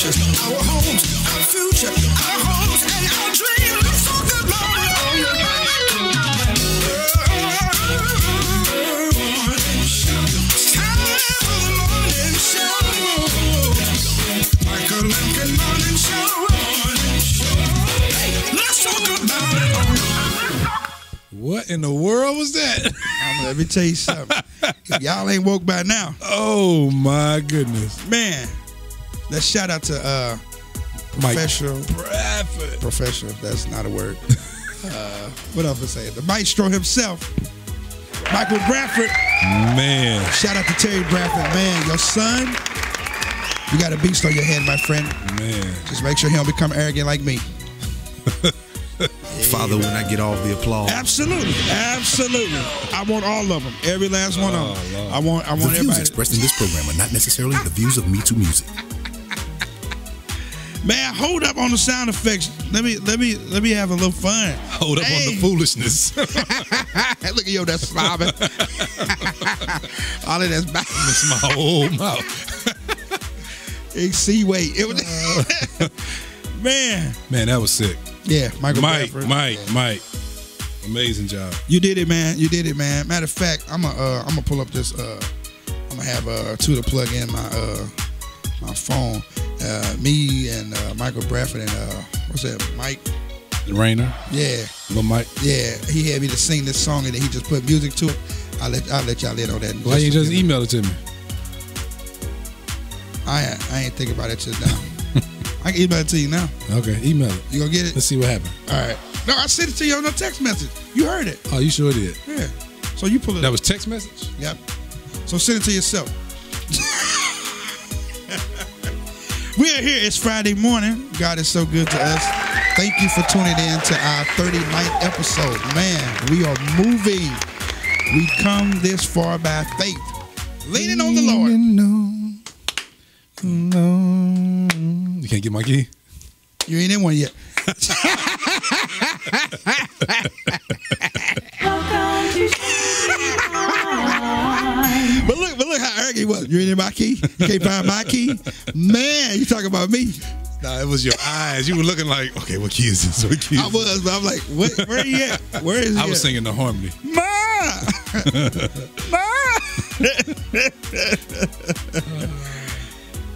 pictures, our homes, our future, our hopes, and our dreams. Let's talk about it all night. Michael Lampkin morning show. Hey, let's talk about it all night. What in the world was that? Let me tell you something. If y'all ain't woke by now. Oh my goodness, man. Let's shout out to professional. Professional. That's not a word. What else to say? The maestro himself, Michael Bradford. Man. Shout out to Terry Bradford. Man, your son, you got a beast on your head, my friend. Man. Just make sure he don't become arrogant like me. Father, when I get all the applause. Absolutely. Absolutely. I want all of them. Every last one of them. Lord. I want the everybody. views expressed in this program are not necessarily the views of Me Too Music. Man, hold up on the sound effects. Let me have a little fun. Hold up on the foolishness. Look at yo, that's slobbing. All of that's back. It's my whole mouth. See, wait. It was man, that was sick. Yeah, Mike. Yeah. Amazing job. You did it, man. You did it, man. Matter of fact, I'm gonna pull up this. I'm gonna have to plug in my phone. Me and Michael Bradford and what's that? Mike Rayner. Yeah. Little Mike. Yeah. He had me to sing this song and then he just put music to it. I'll let y'all in on that. Why you just email it to me? I ain't thinking about it just now. I can email it to you now. Okay, email it. You gonna get it? Let's see what happened. All right. No, I sent it to you on a text message. You heard it. Oh, you sure did? Yeah. So you pull it. That was text message? Yep. So send it to yourself. We are here. It's Friday morning. God is so good to us. Thank you for tuning in to our 39th episode. Man, we are moving. We come this far by faith. Leaning on the Lord. You can't get my key? You ain't in one yet. But look how arrogant he was. You ain't in my key? You can't find my key? Man, you talking about me. Nah, it was your eyes. You were looking like, okay, what key is this? What key is I was, but I'm like, where he at? Where is he I was at? singing the harmony. Ma! Ma!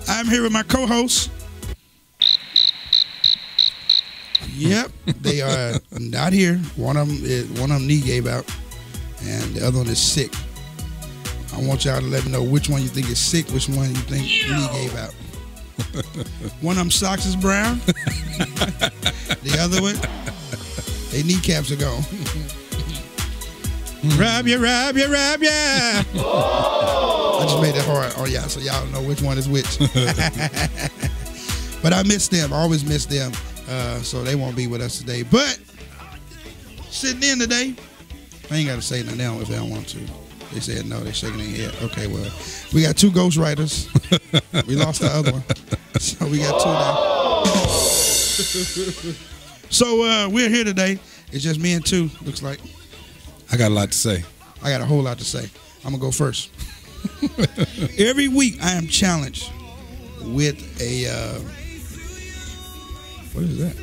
I'm here with my co-host. Yep, they are not here. One of them knee gave out, and the other one is sick. I want y'all to let me know which one you think is sick, which one you think knee gave out. One of them socks is brown. The other one, their kneecaps are gone. Rub ya. I just made it hard on y'all so y'all know which one is which. But I miss them. I always miss them. So they won't be with us today. But sitting in today, I ain't got to say nothing now if they don't want to. They said no. They're shaking their head. Okay, well, we got two ghostwriters. We lost the other one. So we got two now. So we're here today. It's just me and two, looks like. I got a lot to say. I got a whole lot to say. I'm going to go first. Every week I am challenged with a... what is that?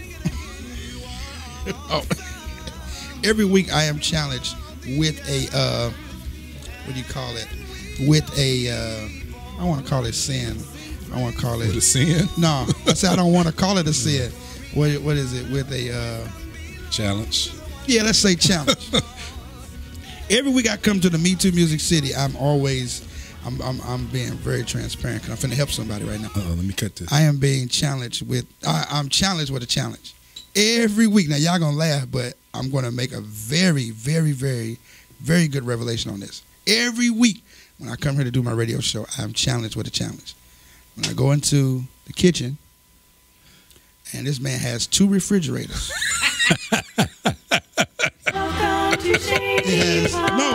Oh. Every week I am challenged with a... what do you call it? With a... I want to call it sin. I want to call it... With a sin? No. I said I don't want to call it a sin. What is it? With a... challenge. Yeah, let's say challenge. Every week I come to the Me Too Music City, I'm being very transparent because I'm finna help somebody right now. Let me cut this. I am being challenged with, I'm challenged with a challenge. Every week, now y'all gonna laugh, but I'm gonna make a very, very, very, very good revelation on this. Every week when I come here to do my radio show, I'm challenged with a challenge. When I go into the kitchen, and this man has 2 refrigerators. Yes. No.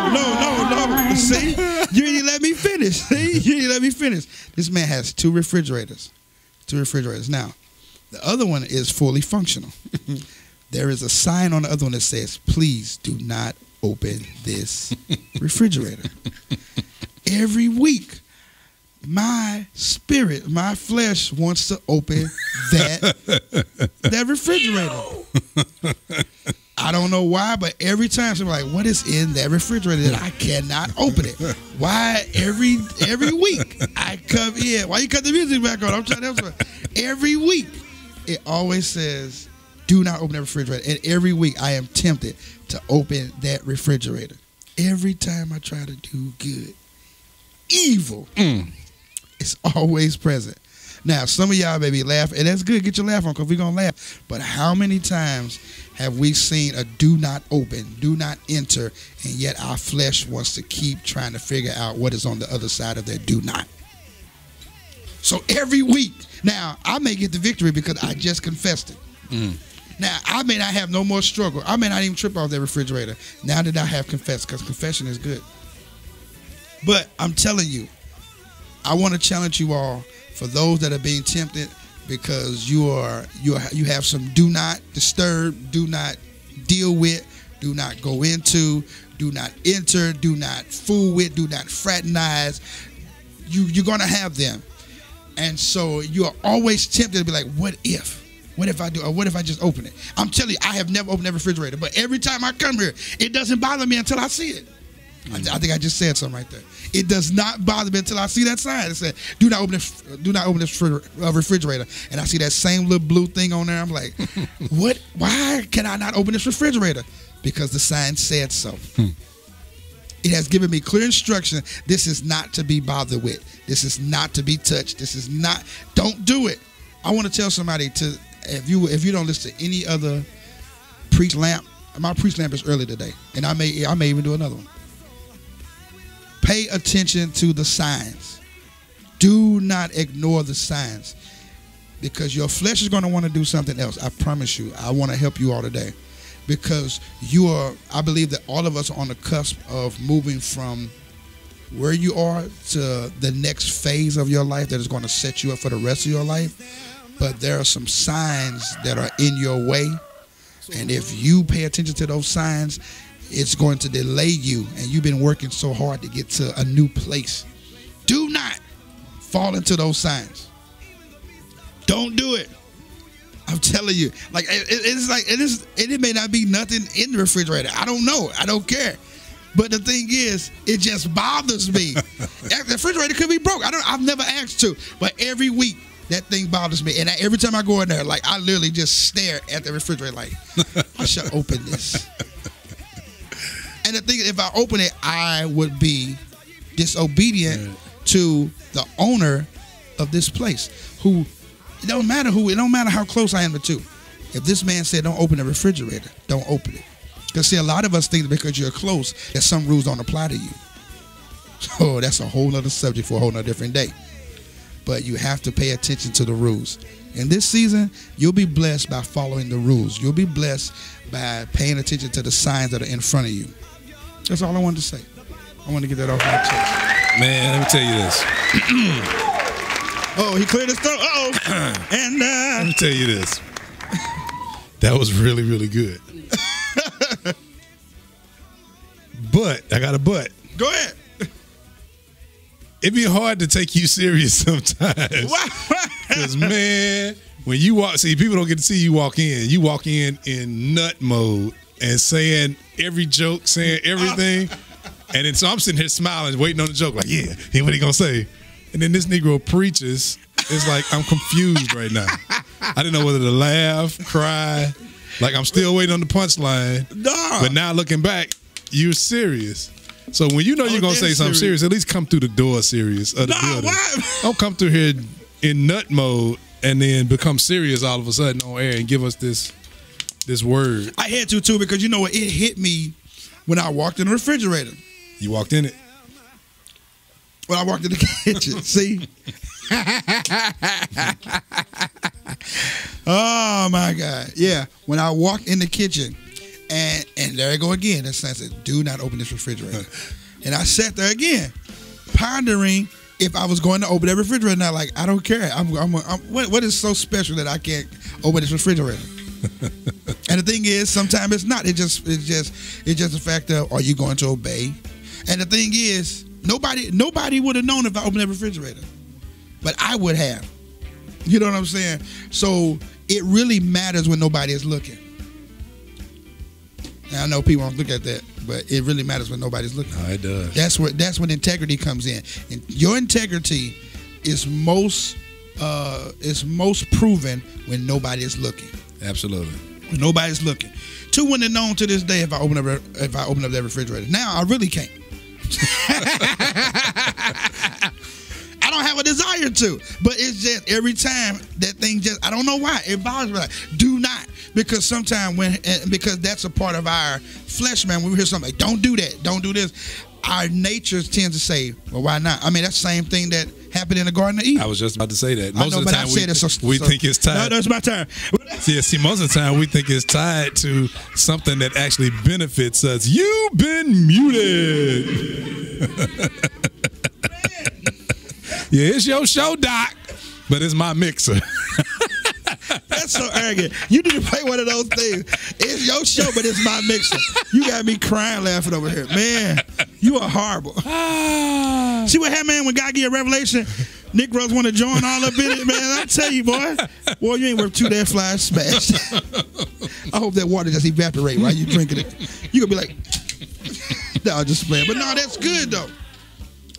See? You didn't let me finish. See? You didn't let me finish. This man has 2 refrigerators. 2 refrigerators. Now, the other one is fully functional. There is a sign on the other one that says, please do not open this refrigerator. Every week. my spirit, my flesh wants to open that refrigerator. I don't know why, but every time somebody's like, what is in that refrigerator that I cannot open it? Why every week I come in? Why you cut the music back on? I'm trying to help. Every week it always says, do not open that refrigerator. And every week I am tempted to open that refrigerator. Every time I try to do good, evil is always present. Now, some of y'all may be laughing, and that's good. Get your laugh on, because we're going to laugh. But how many times have we seen a do not open, do not enter, and yet our flesh wants to keep trying to figure out what is on the other side of that do not? So every week, now, I may get the victory because I just confessed it. Now, I may not have no more struggle. I may not even trip off that refrigerator now that I have confessed, because confession is good. But I'm telling you, I want to challenge you all, for those that are being tempted, because you have some do not disturb, do not deal with, do not go into, do not enter, do not fool with, do not fraternize. You're going to have them. And so you are always tempted to be like, what if? What if I do? Or what if I just open it? I'm telling you, I have never opened that refrigerator. But every time I come here, it doesn't bother me until I see it. I think I just said something right there. It does not bother me until I see that sign. It said, do not open this refrigerator. And I see that same little blue thing on there. I'm like, what? Why can I not open this refrigerator? Because the sign said so. It has given me clear instruction. This is not to be bothered with. This is not to be touched. This is not, don't do it. I want to tell somebody to, if you don't listen to any other preach lamp, my preach lamp is early today. And I may even do another one. Pay attention to the signs. Do not ignore the signs, because your flesh is going to want to do something else. I promise you. I want to help you all today, because I believe that all of us are on the cusp of moving from where you are to the next phase of your life that is going to set you up for the rest of your life. But there are some signs that are in your way, and if you pay attention to those signs, it's going to delay you, and you've been working so hard to get to a new place. Do not fall into those signs. Don't do it. I'm telling you. Like, it may not be nothing in the refrigerator. I don't know. I don't care. But the thing is, it just bothers me. The refrigerator could be broke. I've never asked to, but every week that thing bothers me. And every time I go in there, like, I literally just stare at the refrigerator like, I should open this. And the thing is, if I open it, I would be disobedient to the owner of this place, who, it don't matter how close I am to two. If this man said don't open the refrigerator, don't open it. Because see, a lot of us think that because you're close, that some rules don't apply to you. So that's a whole nother subject for a whole nother different day. But you have to pay attention to the rules. In this season, you'll be blessed by following the rules. You'll be blessed by paying attention to the signs that are in front of you. That's all I wanted to say. I want to get that off my chest. Man, let me tell you this. Oh, he cleared his throat. Uh-oh. And let me tell you this. That was really, really good. But, I got a but. Go ahead. It'd be hard to take you serious sometimes. Because, man, when you walk, see, people don't get to see you walk in. You walk in nut mode and saying every joke, saying everything. And then so I'm sitting here smiling, waiting on the joke, like, yeah, what he gonna say? And then this Negro preaches. It's like I'm confused right now. I didn't know whether to laugh, cry. Like, I'm still waiting on the punchline. No. But now looking back, you're serious. So when you know you're gonna say something serious, at least come through the door serious of the building. What? Don't come through here in nut mode and then become serious all of a sudden on air and give us this word. I had to too, because you know what? It hit me when I walked in the refrigerator. You walked in it? When I walked in the kitchen. See? Oh my God. Yeah. When I walked in the kitchen, and there I go again. That sign said, do not open this refrigerator. And I sat there again, pondering if I was going to open that refrigerator. Now, like, I don't care. What is so special that I can't open this refrigerator? And the thing is, sometimes it's not. It's just a fact of, are you going to obey? And the thing is, nobody would have known if I opened that refrigerator. but I would have. You know what I'm saying? So it really matters when nobody is looking. And I know people don't look at that, but it really matters when nobody's looking. Oh, it does. That's when integrity comes in, and your integrity is most proven when nobody is looking. Absolutely. When nobody's looking. 2 wouldn't have known to this day if I open up that refrigerator. Now I really can't. I don't have a desire to, but it's just every time that thing I don't know why it bothers me. Like, do not, because sometimes because that's a part of our flesh, man. When we hear something like, don't do that, don't do this, our nature tends to say, well, why not? I mean, that's the same thing that happened in the Garden of Eden. I was just about to say that. Most of the time we think it's tied. No, it's my turn. See, most of the time we think it's tied to something that actually benefits us. You've been muted. Yeah, it's your show, Doc, but it's my mixer. That's so arrogant. You need to play one of those things. It's your show, but it's my mixer. You got me crying laughing over here. Man, you are horrible. See what happened, man, when God gave a revelation? Nick Rose want to join all up in it, man. I tell you, boy. Boy, you ain't worth 2 that flies smashed. I hope that water just evaporate while you drinking it. You going to be like, no, just playing. But no, that's good, though.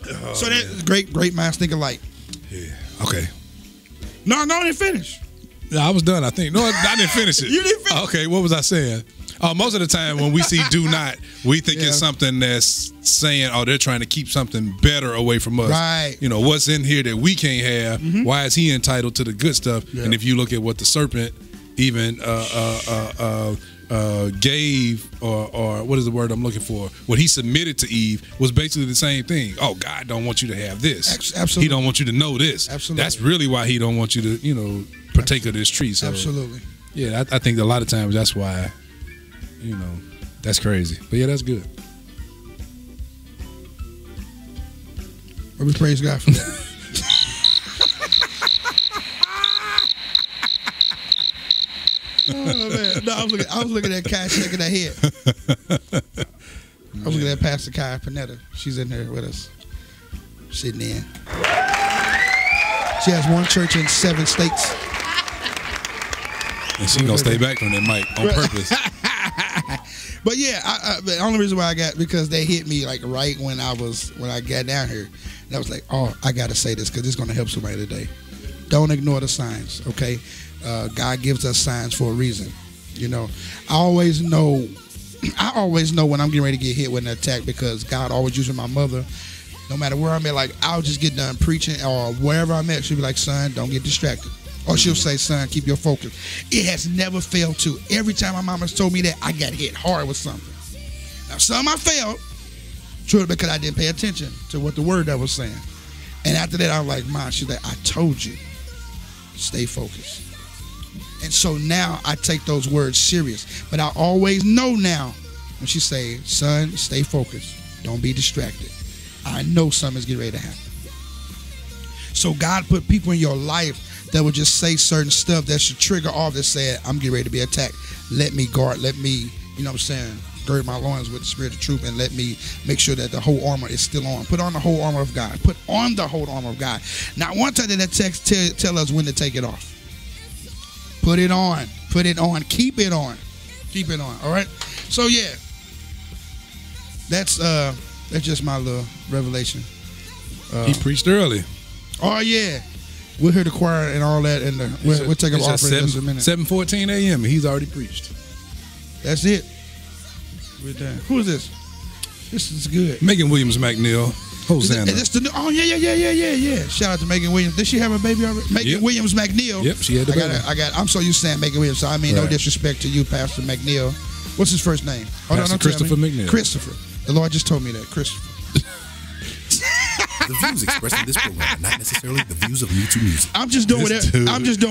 Oh, so that's great minds think alike. Yeah. Okay. No, I didn't finish. No, I was done, I think. No, I didn't finish it. You didn't finish. Okay, what was I saying? Most of the time when we see do not, we think it's something that's saying, oh, they're trying to keep something better away from us. Right. You know, what's in here that we can't have? Mm-hmm. Why is he entitled to the good stuff? Yeah. And if you look at what the serpent even gave, or what is the word I'm looking for? What he submitted to Eve was basically the same thing. Oh, God don't want you to have this. Absolutely. He don't want you to know this. Absolutely. That's really why he don't want you to, partake of this tree. So, absolutely. Yeah, I think a lot of times that's why, that's crazy. But yeah, that's good. Well, we praise God for that. Oh man! No, I was looking at Kai shaking her head. I was looking at Pastor Kai Panetta. She's in there with us, sitting in. She has one church in 7 states. And she gonna stay back from that mic on purpose. But yeah, the only reason why I got, because they hit me like right when I got down here, and I was like, oh, I gotta say this because it's gonna help somebody today. Don't ignore the signs, okay? God gives us signs for a reason. I always know when I'm getting ready to get hit with an attack, because God always uses my mother. No matter where I'm at, like I'll just get done preaching or wherever I'm at, she'll be like, son, don't get distracted. Or she'll say, son, keep your focus. It has never failed to. Every time my mama's told me that, I got hit hard with something. Now, some I failed, truly because I didn't pay attention to what the word that was saying. And after that, I was like, Mom, she's like, I told you, stay focused. And so now I take those words serious. But I always know now when she say, son, stay focused. Don't be distracted. I know something's getting ready to happen. So God put people in your life that would just say certain stuff that should trigger off that said, I'm getting ready to be attacked. Let me guard. Let me, gird my loins with the spirit of truth, and let me make sure that the whole armor is still on. Put on the whole armor of God. Put on the whole armor of God. Now, one time that text tell us when to take it off. Put it on. Put it on. Keep it on. Keep it on. All right? So, yeah. That's just my little revelation. He preached early. Oh, yeah. We'll hear the choir and all that, and we'll take up offering in just a minute. 7:14 a.m. He's already preached. That's it. We're done. Who is this? This is good. Megan Williams McNeil. Hosanna. Is this the new? Oh yeah. Shout out to Megan Williams. Did she have a baby already? Megan Williams McNeil. Yep, she had the baby. I'm so used to saying Megan Williams. So I mean, no disrespect to you, Pastor McNeil. What's his first name? Pastor Christopher McNeil. Christopher. The Lord just told me that. Christopher. The views expressed in this program are not necessarily the views of YouTube Music. I'm just doing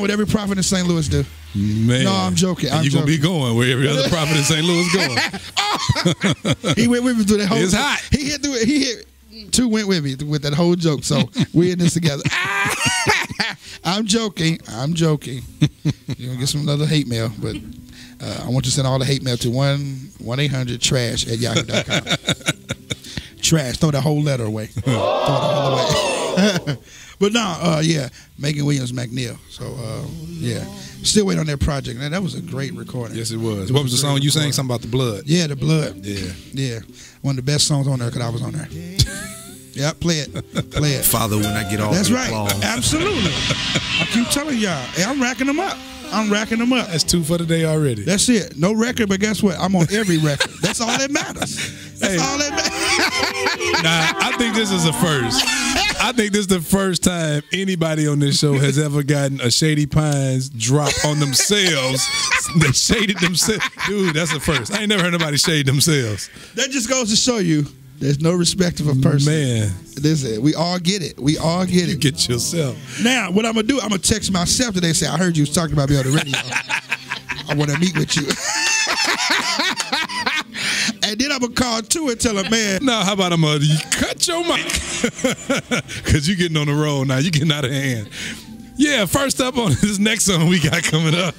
what every prophet in St. Louis do. Man. No, I'm joking. You're going to be going where every other prophet in St. Louis going. He went with me through that whole. It's hot. He hit 2 went with me with that whole joke. So we're in this together. I'm joking. You're going to get some another hate mail, but I want you to send all the hate mail to 1-800-TRASH@yahoo.com. Trash. Throw that whole letter away. Throw it all away. But no, yeah, Megan Williams McNeil. So yeah, still waiting on that project. Man, that was a great recording. Yes, it was. What was the song you sang? Something about the blood. Yeah, the blood. Yeah. One of the best songs on there because I was on there. Yeah, play it. Father, when I get all That's the right. applause. Absolutely. I keep telling y'all, hey, I'm racking them up. That's 2 for the day already. That's it. No record, but guess what? I'm on every record. That's all that matters. That's all that matters. Nah, I think this is a first. I think this is the first time anybody on this show has ever gotten a Shady Pines drop on themselves. They shaded themselves. Dude, that's a first. I ain't never heard nobody shade themselves. That just goes to show you there's no respect of a person. Man. Listen, we all get it. We all get You it. get yourself. Now, what I'm going to do, I'm going to text myself today and say, I heard you was talking about me on the radio. I want to meet with you. And then I'm going to call too and tell him, man. No, how about I'm going to cut your mic? Because you're getting on the road now. You're getting out of hand. Yeah, first up on this next song we got coming up.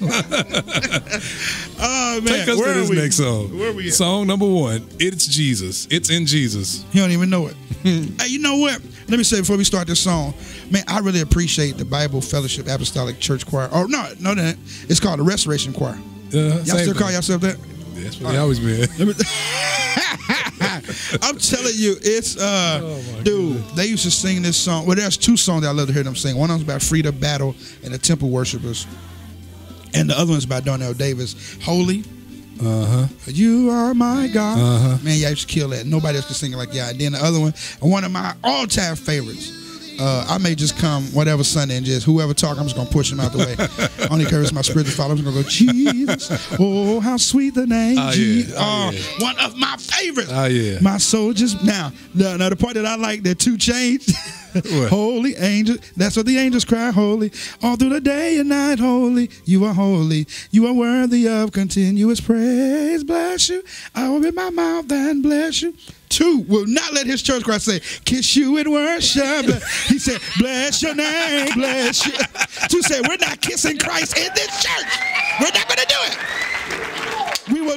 Oh, man. Take us Where to are this we? next song. Where are we at? Song number 1. It's Jesus. It's in Jesus. You don't even know it. Hey, you know what? Let me say before we start this song, man, I really appreciate the Bible Fellowship Apostolic Church Choir. Oh, no, that. It's called the Restoration Choir. Y'all still call yourself that? That's what they always been. I'm telling you, it's dude. They used to sing this song. Well, there's 2 songs that I love to hear them sing. One of them's about Frida Battle and the Temple Worshipers, and the other one's by Darnell Davis. Holy, you are my God. Man, y'all used to kill that. Nobody else could sing it like y'all. And then the other one of my all-time favorites. I may just come whatever Sunday and just whoever talk, I'm just gonna push him out the way. Only encourage my spiritual father. I'm just gonna go, Jesus, oh how sweet the name. Jesus. One of my favorites. Oh yeah. My soul just now the part that I like that 2 Chainz. Holy angel, that's what the angels cry, holy, all through the day and night, holy, you are worthy of continuous praise, bless you, I will open my mouth and bless you. 2 will not let his church choir say, kiss you in worship. He said, bless your name, bless you. 2 said, we're not kissing Christ in this church. We're not going to do it. We were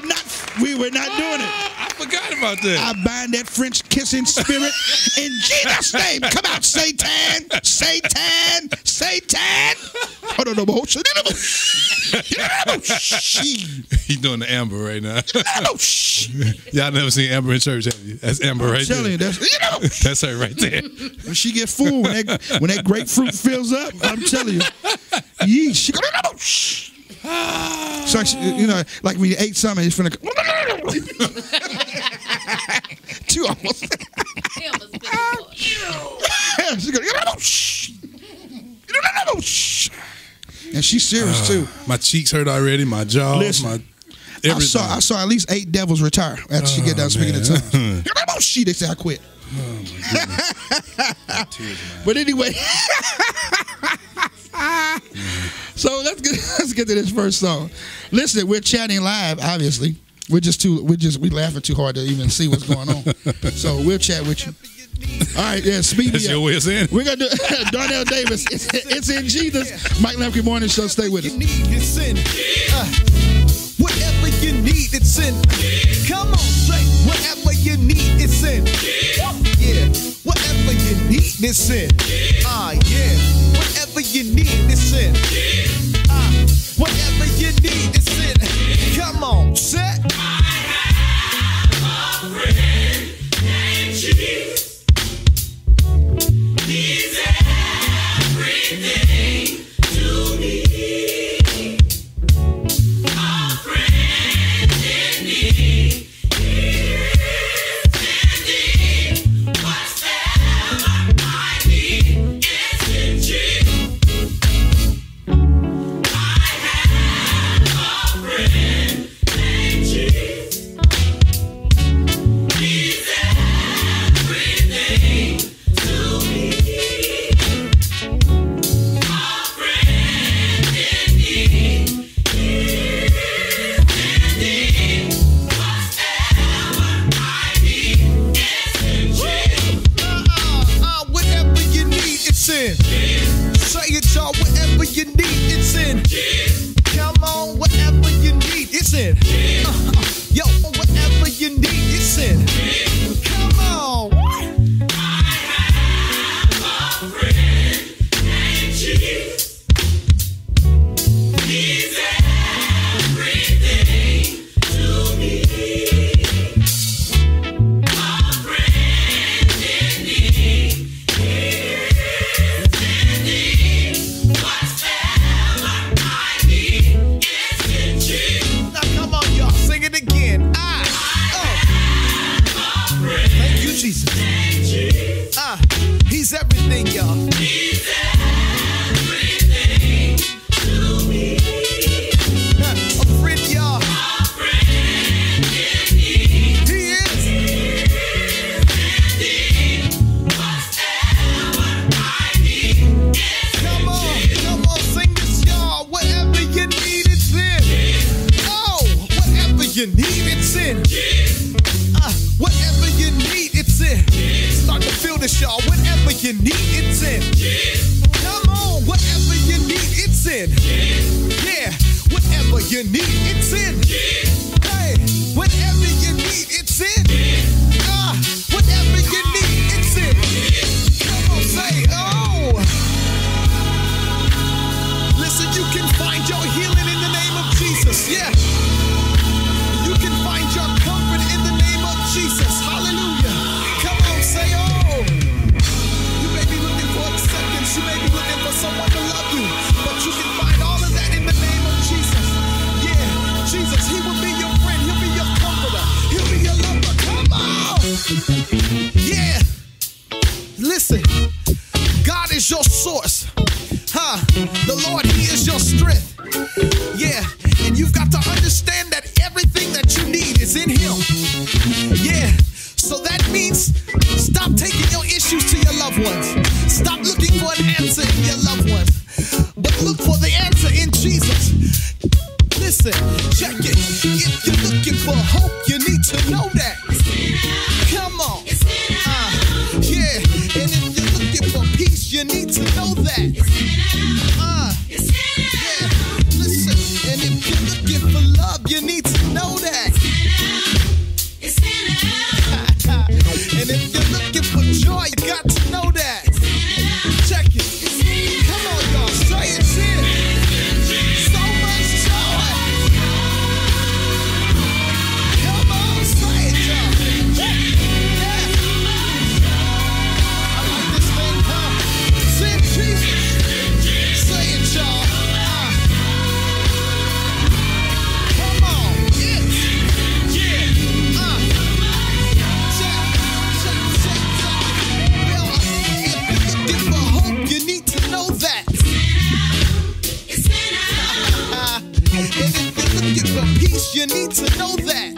not doing it. I forgot about that. I bind that French kissing spirit in Jesus' name. Come out, Satan. Satan. Satan. Oh, no, no, He's doing the Amber right now. Y'all never seen Amber in church, have you? That's Amber right there. I'm telling you, That's her right there. when she gets full, when that grapefruit fills up, I'm telling you, yeesh. So, you know, like when you ate something, it's finna. 2 almost. And she's serious too. My cheeks hurt already. My jaw. Listen, my everything. I saw at least 8 devils retire after she get done speaking in tongues. They say I quit. But anyway, so let's get to this first song. Listen, we're chatting live. Obviously, we laughing too hard to even see what's going on. So we'll chat with you. All right, yeah, speed That's me your up. way of saying it. We're gonna do Darnell Davis. It's in Jesus. Mike Lampkin Morning Show. Stay with us. You need, it's in. Whatever you need, it's in. Come on, say whatever you need, it's in. Yeah, whatever you need, it's in. Yeah, whatever you need, it's in. Whatever you need, it's in. Come on, say. I have a friend named Jesus. He's everything to me. A friend in need. He is indeed. Whatever I need is in Jesus. I have a in. Whatever you need, it's in. Start to feel this, y'all. Whatever you need, it's in. Come on, whatever you need, it's in. Yeah, whatever you need, it's in. Hey, whatever you need, it's in. Whatever you need, it's in. Come on, say, oh. Listen, you can find your healing in the name of Jesus. Yeah. You can find your comfort in the name of Jesus. Hallelujah. Come on, say, oh. You may be looking for acceptance. You may be looking for someone to love you. But you can find all of that in the name of Jesus. Yeah, Jesus, he will be your friend. He'll be your comforter. He'll be your lover. Come on. Yeah. Listen, God is your source. The Lord, he is your strength. Yeah, and you've got to understand that everything that you need is in him. Yeah, so that means stop taking your issues to your loved ones. Stop looking for an answer in your loved ones, but look for the answer in Jesus. Listen, check it. If you're looking for hope, you need to know that. Come on. Yeah, and if you're looking for peace, you need to know that. Yeah, listen, and if you're looking for love, you need to know that. And if you're looking for joy, you got to know that. Check it. Come on, y'all, say it's in. So much joy. Come on, say it, y'all. Yeah. I like this thing, huh? Say it, Jesus. Say it, y'all. Come on. Yeah. Well, if you're looking for hope, you need to know that. And if you're looking for peace, you need to know that.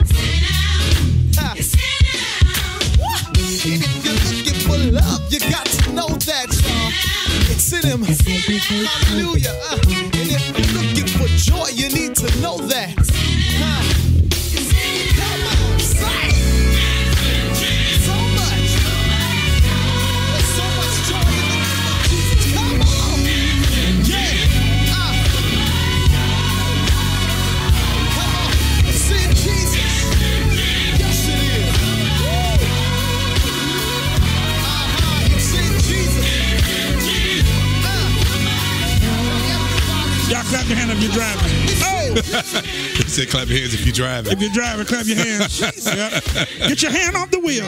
And if you're looking for love, you got to know that, y'all. It's in him. Hallelujah. And if you're looking for joy, you need to know that. Come on, say it. So much. There's so much joy in the name of Jesus. Come on. Yeah. Come on. It's in Jesus. Yes, it is. Woo. It's in Jesus. Y'all clap your hand if you're driving. Oh! He said, "Clap your hands if you're driving." If you're driving, clap your hands. Yeah. Get your hand off the wheel.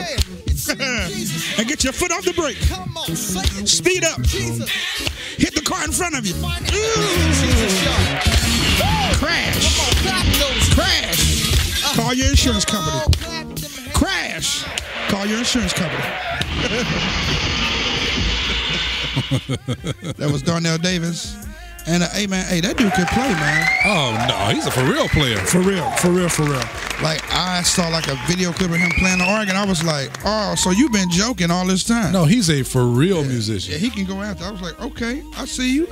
And get your foot off the brake. Come on, say it. Speed up. Jesus. Hit the car in front of you. Jesus, y'all. Crash. Come on, clap those. Crash. Call your insurance company. Oh, clap them hands. Crash. Call your insurance company. That was Darnell Davis. And hey man, hey, that dude can play, man. Oh no, he's a for real player. For real, for real, for real. Like I saw like a video clip of him playing the organ. I was like, oh, so you've been joking all this time? No, he's a for real musician. Yeah, he can go after. I was like, okay, I see you.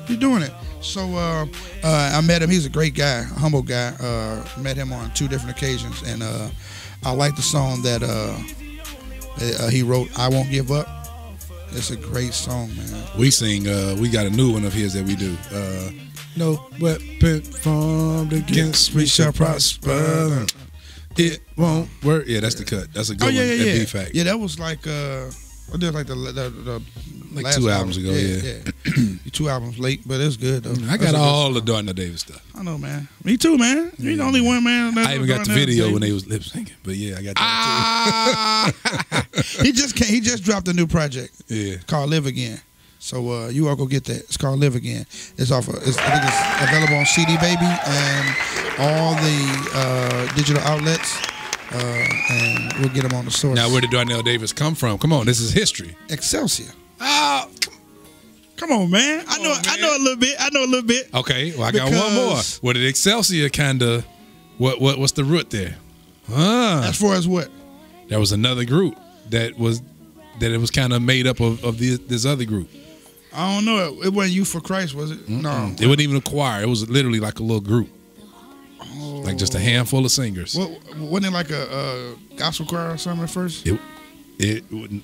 You're doing it. So I met him. He's a great guy, a humble guy. Met him on 2 different occasions, and I like the song that he wrote, "I Won't Give Up." It's a great song, man. We sing. We got a new one of his that we do. No weapon formed against me shall prosper. It won't work. Yeah, that's the cut. That's a good one. Yeah. That B-Fact. Yeah, that was like I did like the Like last 2 albums ago. Yeah. 2 albums late, but it's good though. I got all the Darnell Davis stuff. I know, man. Me too, man. You're the only one, man. I even got the video when they was lip syncing. But yeah, I got that He just dropped a new project. Yeah. Called Live Again. So you all go get that. It's called Live Again. It's I think it's available on CD Baby and all the digital outlets. And we'll get them on the source. Now, where did Darnell Davis come from? Come on, this is history. Excelsior. Oh, Come on, man. I know a little bit. okay. Well, I got one more. What did Excelsior kind of? What's the root there? As far as what? There was another group that it was kind of made up of this other group. I don't know. It wasn't You for Christ, was it? No. It wasn't even a choir. It was literally like a little group. Oh, like just a handful of singers. What, wasn't it like a gospel choir or something at first? I'm not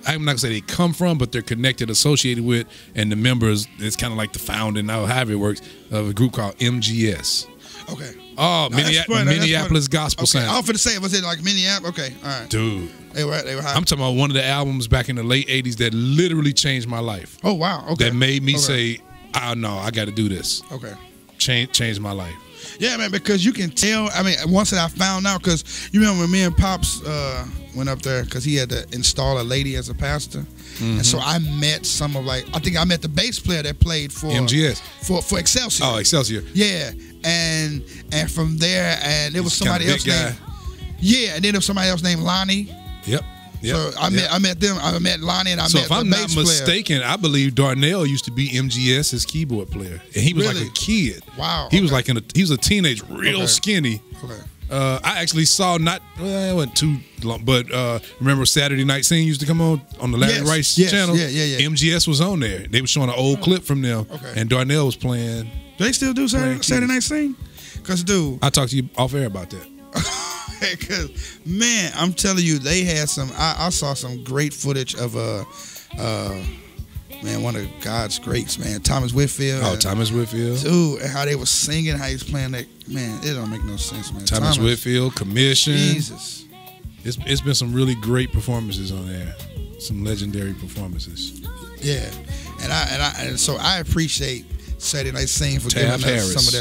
gonna say they come from, but they're connected, associated with, and the members. It's kind of like the founding, now however it works, of a group called MGS. Okay. Oh, Minneapolis Gospel Okay. Sound. I was going to say, was it like Minneapolis? Okay, all right. Dude, They were high. I'm talking about one of the albums back in the late '80s that literally changed my life. Oh wow. Okay. That made me say, "Oh no, I got to do this." Okay. Changed my life. Yeah, man, because you can tell. I mean, once that I found out, because you remember when me and Pops went up there, because he had to install a lady as a pastor, and so I met some of I think I met the bass player that played for MGS for Excelsior. Oh, Excelsior. Yeah, and from there, and it was somebody kinda else big guy. named. Yeah, and then there was somebody else named Lonnie. Yep. So I met them. I met Lonnie, and I So met if the I'm not bass player. mistaken, I believe Darnell used to be MGS's keyboard player, and he was like Really? a kid. Wow. He was he was a teenage, real Okay. skinny. Okay. I actually saw it wasn't too long, but remember Saturday Night Scene used to come on the Larry Yes, Rice yes, channel. yeah. MGS was on there. They were showing an old clip from them, Okay. and Darnell was playing. Do they still do Saturday Night Scene? Because, dude, I'll talk to you off air about that. because, man, I'm telling you, they had some. I saw some great footage of man, one of God's greats, man, Thomas Whitfield. Oh, Thomas Whitfield. Dude, and how they was singing, how he was playing that. Man, it don't make no sense, man. Thomas Whitfield, Commission. Jesus. It's been some really great performances on there. Some legendary performances. Yeah, and so I appreciate Saturday Night Scene for Taft giving us Harris. some of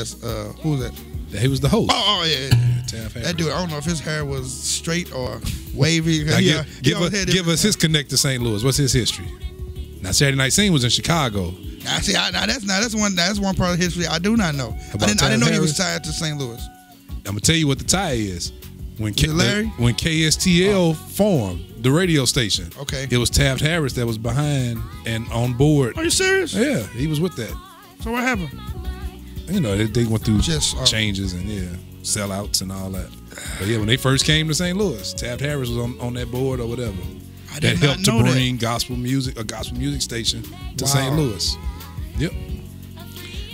that. Who was that? He was the host. Oh yeah. Taft Harris. That dude, I don't know if his hair was straight or wavy. Now, Yeah, give us his connect to St. Louis. What's his history? Now, Saturday Night Scene was in Chicago. Now, see, that's one part of history I do not know. I About didn't know he was Harris? tied to St. Louis. I'm gonna tell you what the tie is. When it Larry? when KSTL formed the radio station, Okay. it was Taft Harris that was behind and on board. Are you serious? Yeah, he was with that. So what happened? You know, they went through Just, changes and sellouts and all that. But yeah, when they first came to St. Louis, Taft Harris was on that board or whatever. I That did not helped to know that. bring gospel music station to Wow. St. Louis. Yep.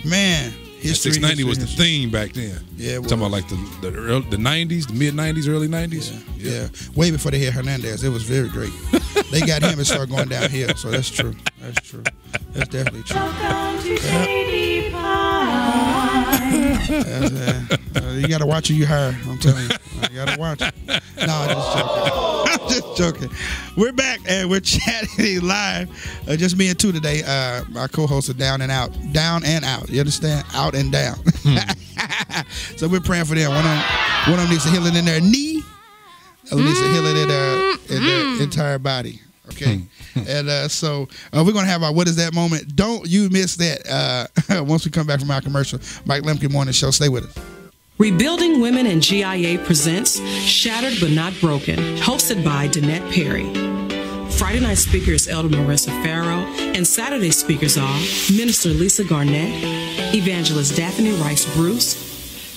Man, history. 690 was the history. thing back then. Yeah, it Talking about was. like the 90s, the mid 90s, early 90s. Yeah, way before they hit Hernandez, it was very great. They got him and started going downhill, so that's true. That's true. That's definitely true. You got to watch who you hire. I'm telling you, you got to watch. No, I'm just joking. I'm just joking. We're back and we're chatting live. Just me and two today. My co-hosts are down and out. You understand? Out and down. So we're praying for them. One of them needs a healing in their knee. The other needs a healing in their entire body. Okay. And so we're going to have our What Is That moment. Don't you miss that once we come back from our commercial. Mike Lampkin Morning Show. Stay with us. Rebuilding Women in GIA presents Shattered But Not Broken, hosted by Danette Perry. Friday night speaker is Elder Marissa Farrow, and Saturday speakers are Minister Lisa Garnett, Evangelist Daphne Rice Bruce,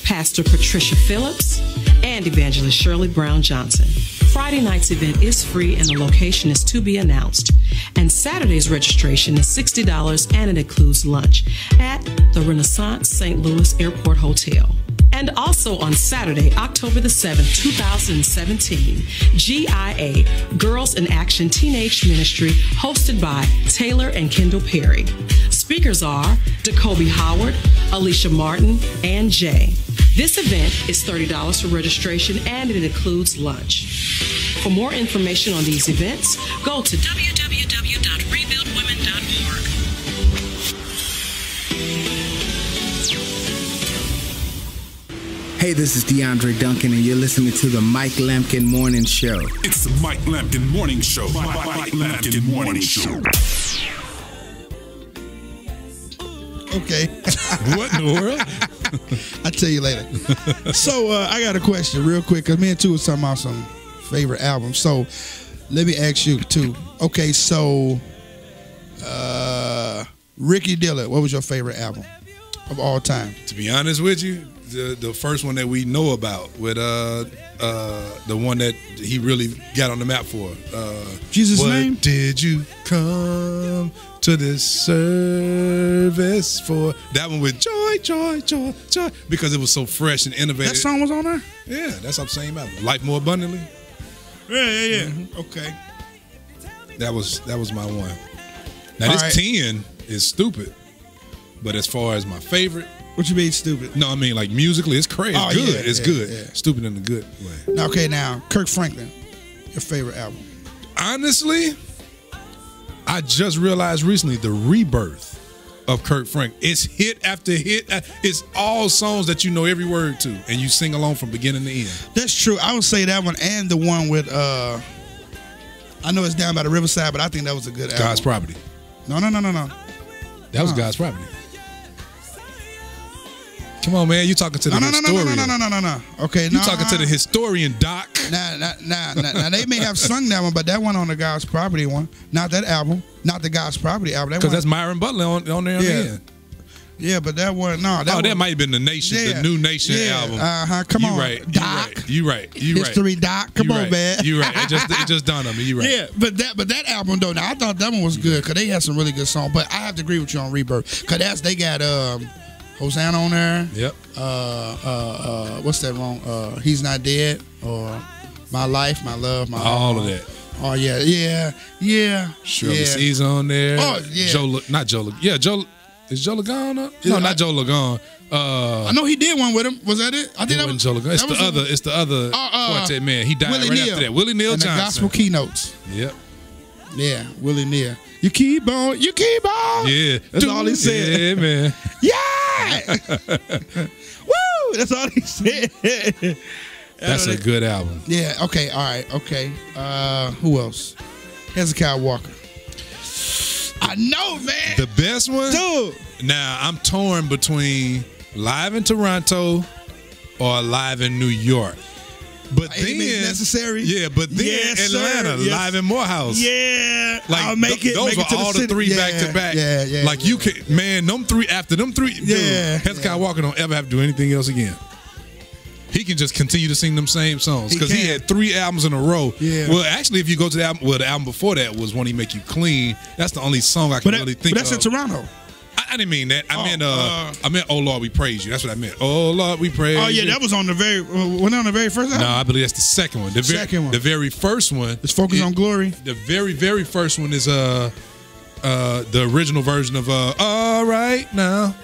Pastor Patricia Phillips, and Evangelist Shirley Brown Johnson. Friday night's event is free and the location is to be announced. And Saturday's registration is $60 and it includes lunch at the Renaissance St. Louis Airport Hotel. And also on Saturday, October the 7th, 2017, GIA, Girls in Action Teenage Ministry, hosted by Taylor and Kendall Perry. Speakers are Jacoby Howard, Alicia Martin, and Jay. This event is $30 for registration and it includes lunch. For more information on these events, go to www.rebuildwomen.org. Hey, this is DeAndre Duncan, and you're listening to the Mike Lampkin Morning Show. It's the Mike Lampkin Morning Show. Mike Lampkin Morning Show. Okay. What in the world? I'll tell you later. So I got a question real quick, because me and two was talking about some favorite albums. So let me ask you too. Okay, so Ricky Dillard, what was your favorite album of all time? To be honest with you, the first one that we know about with the one that he really got on the map for. Jesus' What Name? did you come to this service for that one with joy, joy, joy, joy, because it was so fresh and innovative. That song was on there? Yeah, that's on the same album. Life More Abundantly. Yeah. Okay. That was my one. Now this All right. 10 is stupid, but as far as my favorite, What you mean stupid? no, I mean like musically, it's crazy. Oh, It's good. yeah, It's yeah, good. yeah. Stupid in a good way. Okay, now Kirk Franklin, your favorite album? Honestly, I just realized recently the rebirth of Kirk Franklin. It's hit after hit. It's all songs that you know every word to, and you sing along from beginning to end. That's true. I would say that one and the one with I know it's Down by the Riverside, but I think that was a good album. God's Property. No. That was God's Property. Come on, man. You talking to the historian. No. Okay, You talking to the historian, Doc. Nah. They may have sung that one, but that one on the God's Property one, not that album, not the God's Property album. Because that's Myron Butler on there on the end. Yeah, but that one, no. That might have been the Nation, the New Nation album. Come you on, right, Doc. You right. History, Doc. Come on, man. You right. It just dawned on me. You right. Yeah, but that album though, now I thought that one was good because they had some really good songs. But I have to agree with you on Rebirth because they got Hosanna on there. Yep. What's that wrong? He's Not Dead or My Life, My Love, My All of that. Oh yeah. Shirley C's on there. Oh yeah. Joe. Is Joe Lagon up? No, not Joe Lagon. I know he did one with him. Was that it? I think It wasn't Joe Lagon. It's the other quartet man. He died Willie right Neal. after that. Willie Neal and Johnson. the Gospel Keynotes. Yep. Yeah, Willie Neal. You keep on. Yeah. That's all he said. Yeah, man. Yeah. Woo! That's all he said. That's a good album. Yeah. Okay. All right. Okay. Who else? Hezekiah Walker. I know, man. The best one? Dude. Now, I'm torn between Live in Toronto or Live in New York. But Anything then necessary. Yeah, but then Yes, sir. Atlanta, Yes. Live in Morehouse. Yeah. Like I'll make it. those Make were it to all the the city. three Yeah, back to back. yeah, Like you could, man, them three after them three. Dude, Yeah. Hezekiah Walker don't ever have to do anything else again. He can just continue to sing them same songs because he can. had 3 albums in a row. Yeah. Well, actually, if you go to the album before that was When He Make You Clean. That's the only song I can really think But that's of. in Toronto. I didn't mean that. I meant Oh Lord We Praise You. That's what I meant. Oh Lord We Praise You. Oh, yeah, that was on the very first album. No, I believe that's the second one. Second one. The very first one. Let's focus on Glory. The very, very first one is the original version of All Right Now.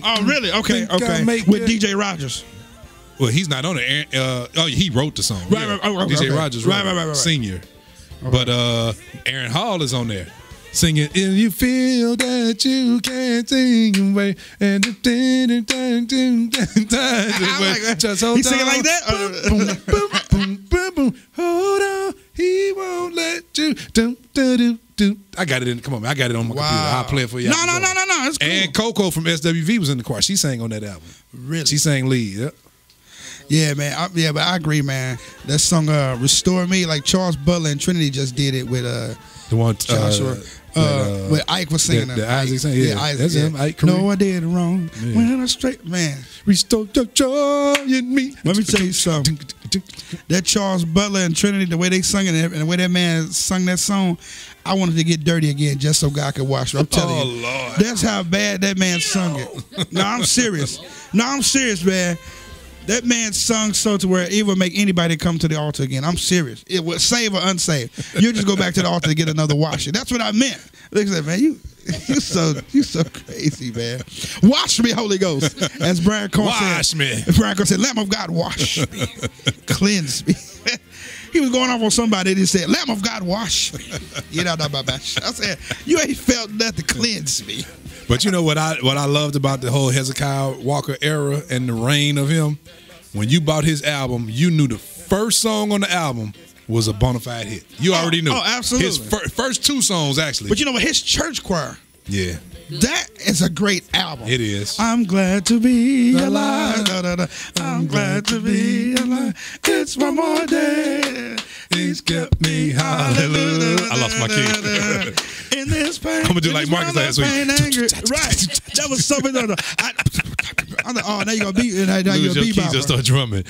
Oh, really? Okay. Think I make With it. DJ Rogers. Well, he's not on it. He wrote the song. Right, right, right, DJ okay. Rogers, Right. senior. But Aaron Hall is on there singing. If you feel that you can't sing away, and just hold on. He singing like that? Boom, boom, boom, boom, boom. Hold on, he won't let you. Dum, dum, dum, dum. I got it in. Come on, man. I got it on my computer. I'll play it for you. No. It's cool. And Coco from SWV was in the choir. She sang on that album. Really? She sang lead. Yep. Yeah, man. But I agree, man. That song "Restore Me," like Charles Butler and Trinity just did it with The one Joshua. With Ike was singing the Isaac sang. Yeah, Isaac, that's him. Ike No, Career. I did it wrong. Yeah. When I straight man. Restore your joy in me. Let me tell you something. That Charles Butler and Trinity, the way they sung it and the way that man sung that song, I wanted to get dirty again just so God could wash me. I'm telling you. Lord. That's how bad that man sung it. No, I'm serious. Man. That man sung so to where it would make anybody come to the altar again. I'm serious. It would save or unsaved. You just go back to the altar to get another washing. That's what I meant. Look at that, man. You so crazy, man. Wash me, Holy Ghost. As Brian Cole said. Wash me. Brian Cole said, Lamb of God, wash me. Cleanse me. He was going off on somebody and he said, Lamb of God, wash me. You know, I said, you ain't felt nothing to cleanse me. But you know what I loved about the whole Hezekiah Walker era and the reign of him? When you bought his album, you knew the first song on the album was a bona fide hit. You already knew. Oh, absolutely. His first 2 songs, actually. But you know what? His church choir, yeah, that is a great album. it is. I'm glad to be alive. I'm glad to be alive. It's one more day. He's kept me. Hallelujah. I lost my key. In this pain. I'm gonna do like Marcus last week. Right. That was something. Oh, now you're gonna be. Now you're Lose gonna your be keys and start drumming.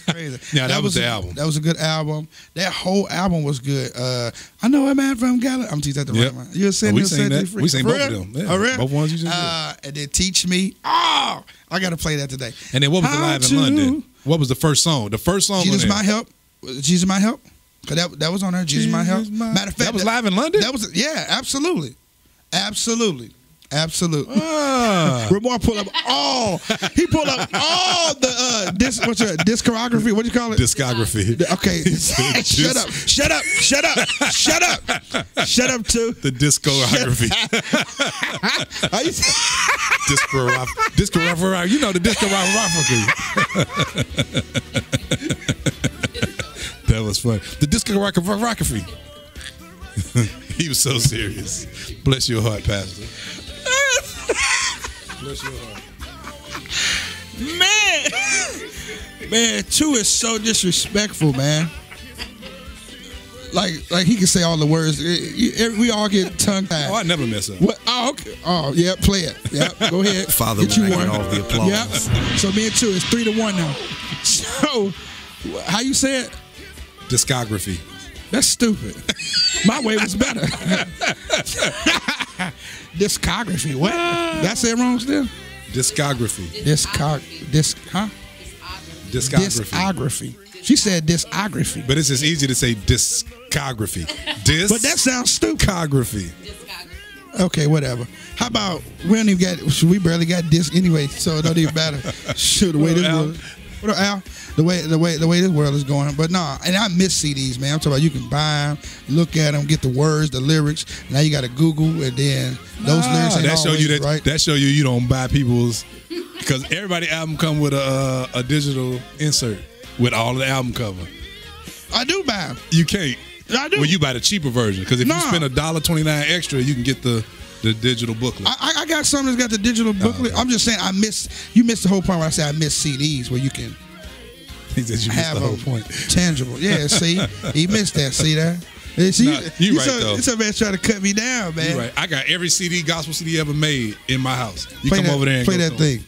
That's crazy. Yeah, that was the album. That was a good album. That whole album was good. I know a man from Galilee. I'm teaching that the right one. You seen that? We seen both of them. Yeah. Oh, really? Both ones you just and then Teach Me. Oh, I got to play that today. And then what was the Live in London? What was the first song? The first song Jesus My Help. Jesus My Help. Cause that was on there. Jesus My Help. Matter of fact, that was Live in London. That was absolutely. Ramon pulled up all. He pulled up all the discography. What do you call it? Discography. Okay. Shut up. Too. The discography. Discography. You know the discography. That was fun. The discography. He was so serious. Bless your heart, Pastor. Bless your heart. Man, Two is so disrespectful, man. Like he can say all the words. We all get tongue tied. Oh, I never mess up. What? Oh, okay. Oh, yeah, play it. Yeah, go ahead. Father, get you when I one. get all the applause. Yep. So me and Two is 3-1 now. So, how you say it? Discography. That's stupid. My way was better. Discography. What? Did I say it wrong still? Discography. Discography. She said discography. But it's just easy to say discography. But that sounds stupid. Discography. Okay, whatever. How about we barely got disc anyway, so it don't even matter. Shoot, the way this world. What up, Al? The way this world is going, but nah, and I miss CDs, man. I'm talking about you can buy them, look at them, get the words, the lyrics. Now you got to Google, and then those lyrics ain't always right. That show you don't buy people's, because everybody album come with a digital insert with all of the album cover. I do buy them. You can't. I do. Well, you buy the cheaper version, because if you spend $1.29 extra, you can get the digital booklet. I got some that's got the digital booklet. Okay. I'm just saying you missed the whole point when I say I miss CDs where you can have the whole point. Tangible. Yeah, see? He missed that. See that? You right, though. This man trying to cut me down, man. You right. I got every gospel CD ever made in my house. You play come over there and play that thing.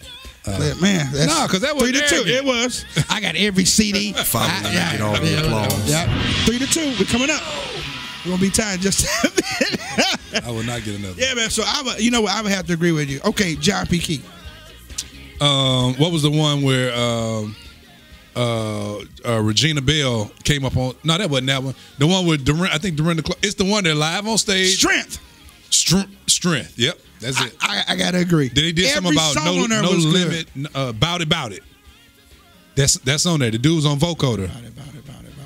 Man, that's because that was 3-2. It was. I got every CD. Father, get all the applause. Yeah. 3-2. We're coming up. We're gonna be tied just a minute. I will not get another. Yeah, man. So you know what? I would have to agree with you. Okay, John P. Key. What was the one where Regina Bell came up on? No, that wasn't that one. The one with I think Dorinda Clark. It's the one that live on stage. Strength. Yep, that's it. I gotta agree. They did something about no limit. Bout it. That's on there. The dude was on vocoder.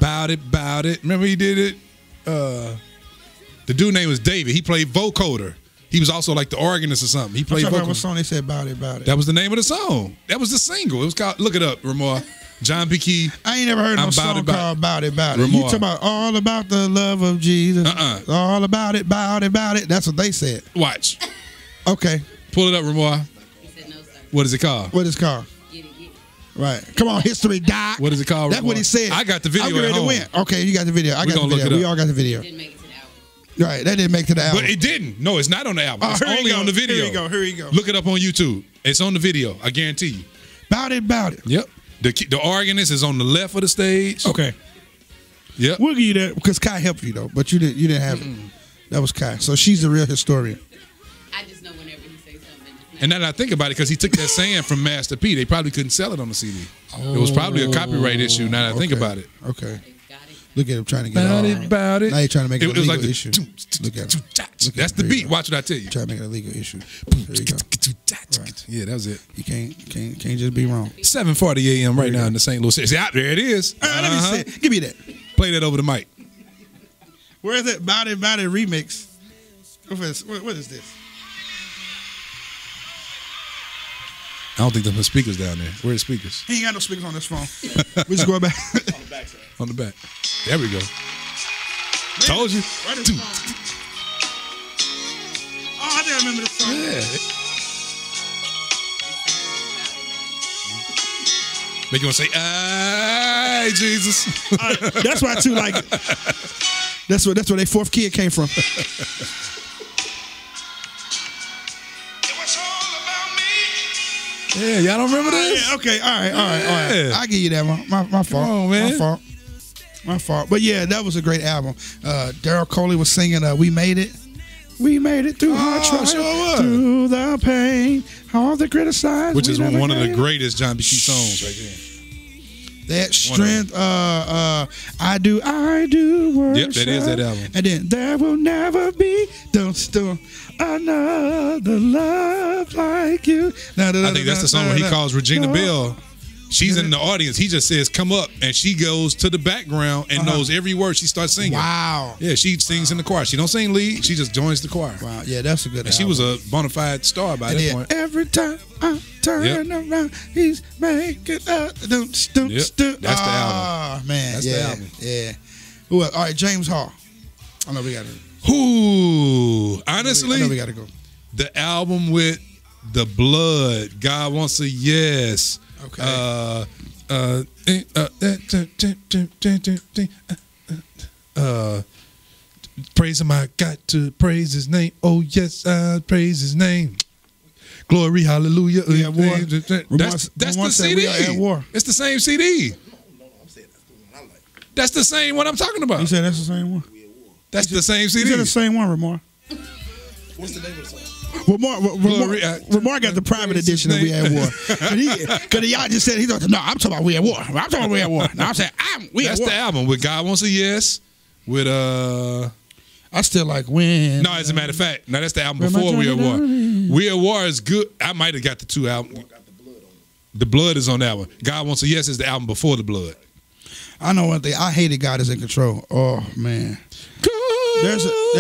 Bout it. Remember he did it. The dude name was David. He played vocoder. He was also like the organist or something. He played vocoder. What song they said about it? That was the name of the song. That was the single. It was called. Look it up, Ramar. John P. Key. I ain't never heard no song called About It. You talking about all about the love of Jesus? All about it. That's what they said. Watch. Okay. Pull it up, Ramar. He said no, sir. What is it called? What is it called? Get it. Right. Come on, history, doc. What is it called? That's what he said. I got the video at home. Okay, you got the video. I got the video. We all got the video. Didn't make it to the album. Right, that didn't make it to the album. But it didn't. No, it's not on the album. It's only on the video. Here we go. Look it up on YouTube. It's on the video. I guarantee you. About it. Yep. The organist is on the left of the stage. Okay. Yep. We'll give you that because Kai helped you though, but you didn't have it. That was Kai. So she's the real historian. I just know whenever he says something. And now that I think about it, because he took that saying from Master P, they probably couldn't sell it on the CD. It was probably a copyright issue. Now that I think about it. Okay. Look at him trying to get about it. Now you're trying to make it a legal like issue. Look at him. That's the beat. Watch what I tell you. Try to make it a legal issue. There you go. Right. Yeah, that was it. You can't just be wrong. 7:40 a.m. right now in the St. Louis area. See, out there it is. Let me see it. Give me that. Play that over the mic. Where is it? About it remix. What is this? I don't think there's no speakers down there. Where are the speakers? He ain't got no speakers on this phone. We just go back. On the back. There we go. Told you. Right in the phone. Oh, I didn't remember this song. Yeah. Make you want to say, "Ay, Jesus." That's why I too like it. That's where their fourth kid came from. Yeah, y'all don't remember this? Yeah, okay, all right. Yeah. I'll give you that one. My fault. on, man. My fault. But yeah, that was a great album. Daryl Coley was singing We Made It. We made it through hard trials, sure was. through the pain, all the criticized. Which is we never one of the gave. greatest John B. Key songs right there. That strength, I do worship. Yep, that is that album. And then there will never be, don't stop another love like you. I think that's the song where he calls Regina Bell. She's in the audience. He just says, "Come up," and she goes to the background and knows every word. She starts singing. Wow. Yeah, she sings in the choir. She don't sing lead. She just joins the choir. Wow. Yeah, that's a good. And she was a bona fide star by that point. Every time I turn around, he's making up. That's the album. Man, That's yeah, the album. Yeah. Who else? All right, James Hall. I know we got to. Who? Honestly, I know we got to go. the album with the blood. God Wants a Yes. Okay. Praise him, I got to praise his name. Oh yes, I praise his name. Glory, hallelujah. We at war. That's the Ramon said we are CD. at war. It's the same CD. That's the same one I'm talking about. You said that's the same one. That's the same You CD. said the same one, Ramon. What's the name of the song? Ramon got the private edition of We at War. Because y'all just said, no, I'm talking about We at War. I'm talking about We at War. No, I'm saying, We at That's War. the album with God Wants a Yes. With I still like When. no, as a matter of fact, no, that's the album before We at War. We at War is good. I might have got the two albums. The Blood is on that one. God Wants a Yes is the album before The Blood. I know one thing. I hated God Is in Control. Oh, man. There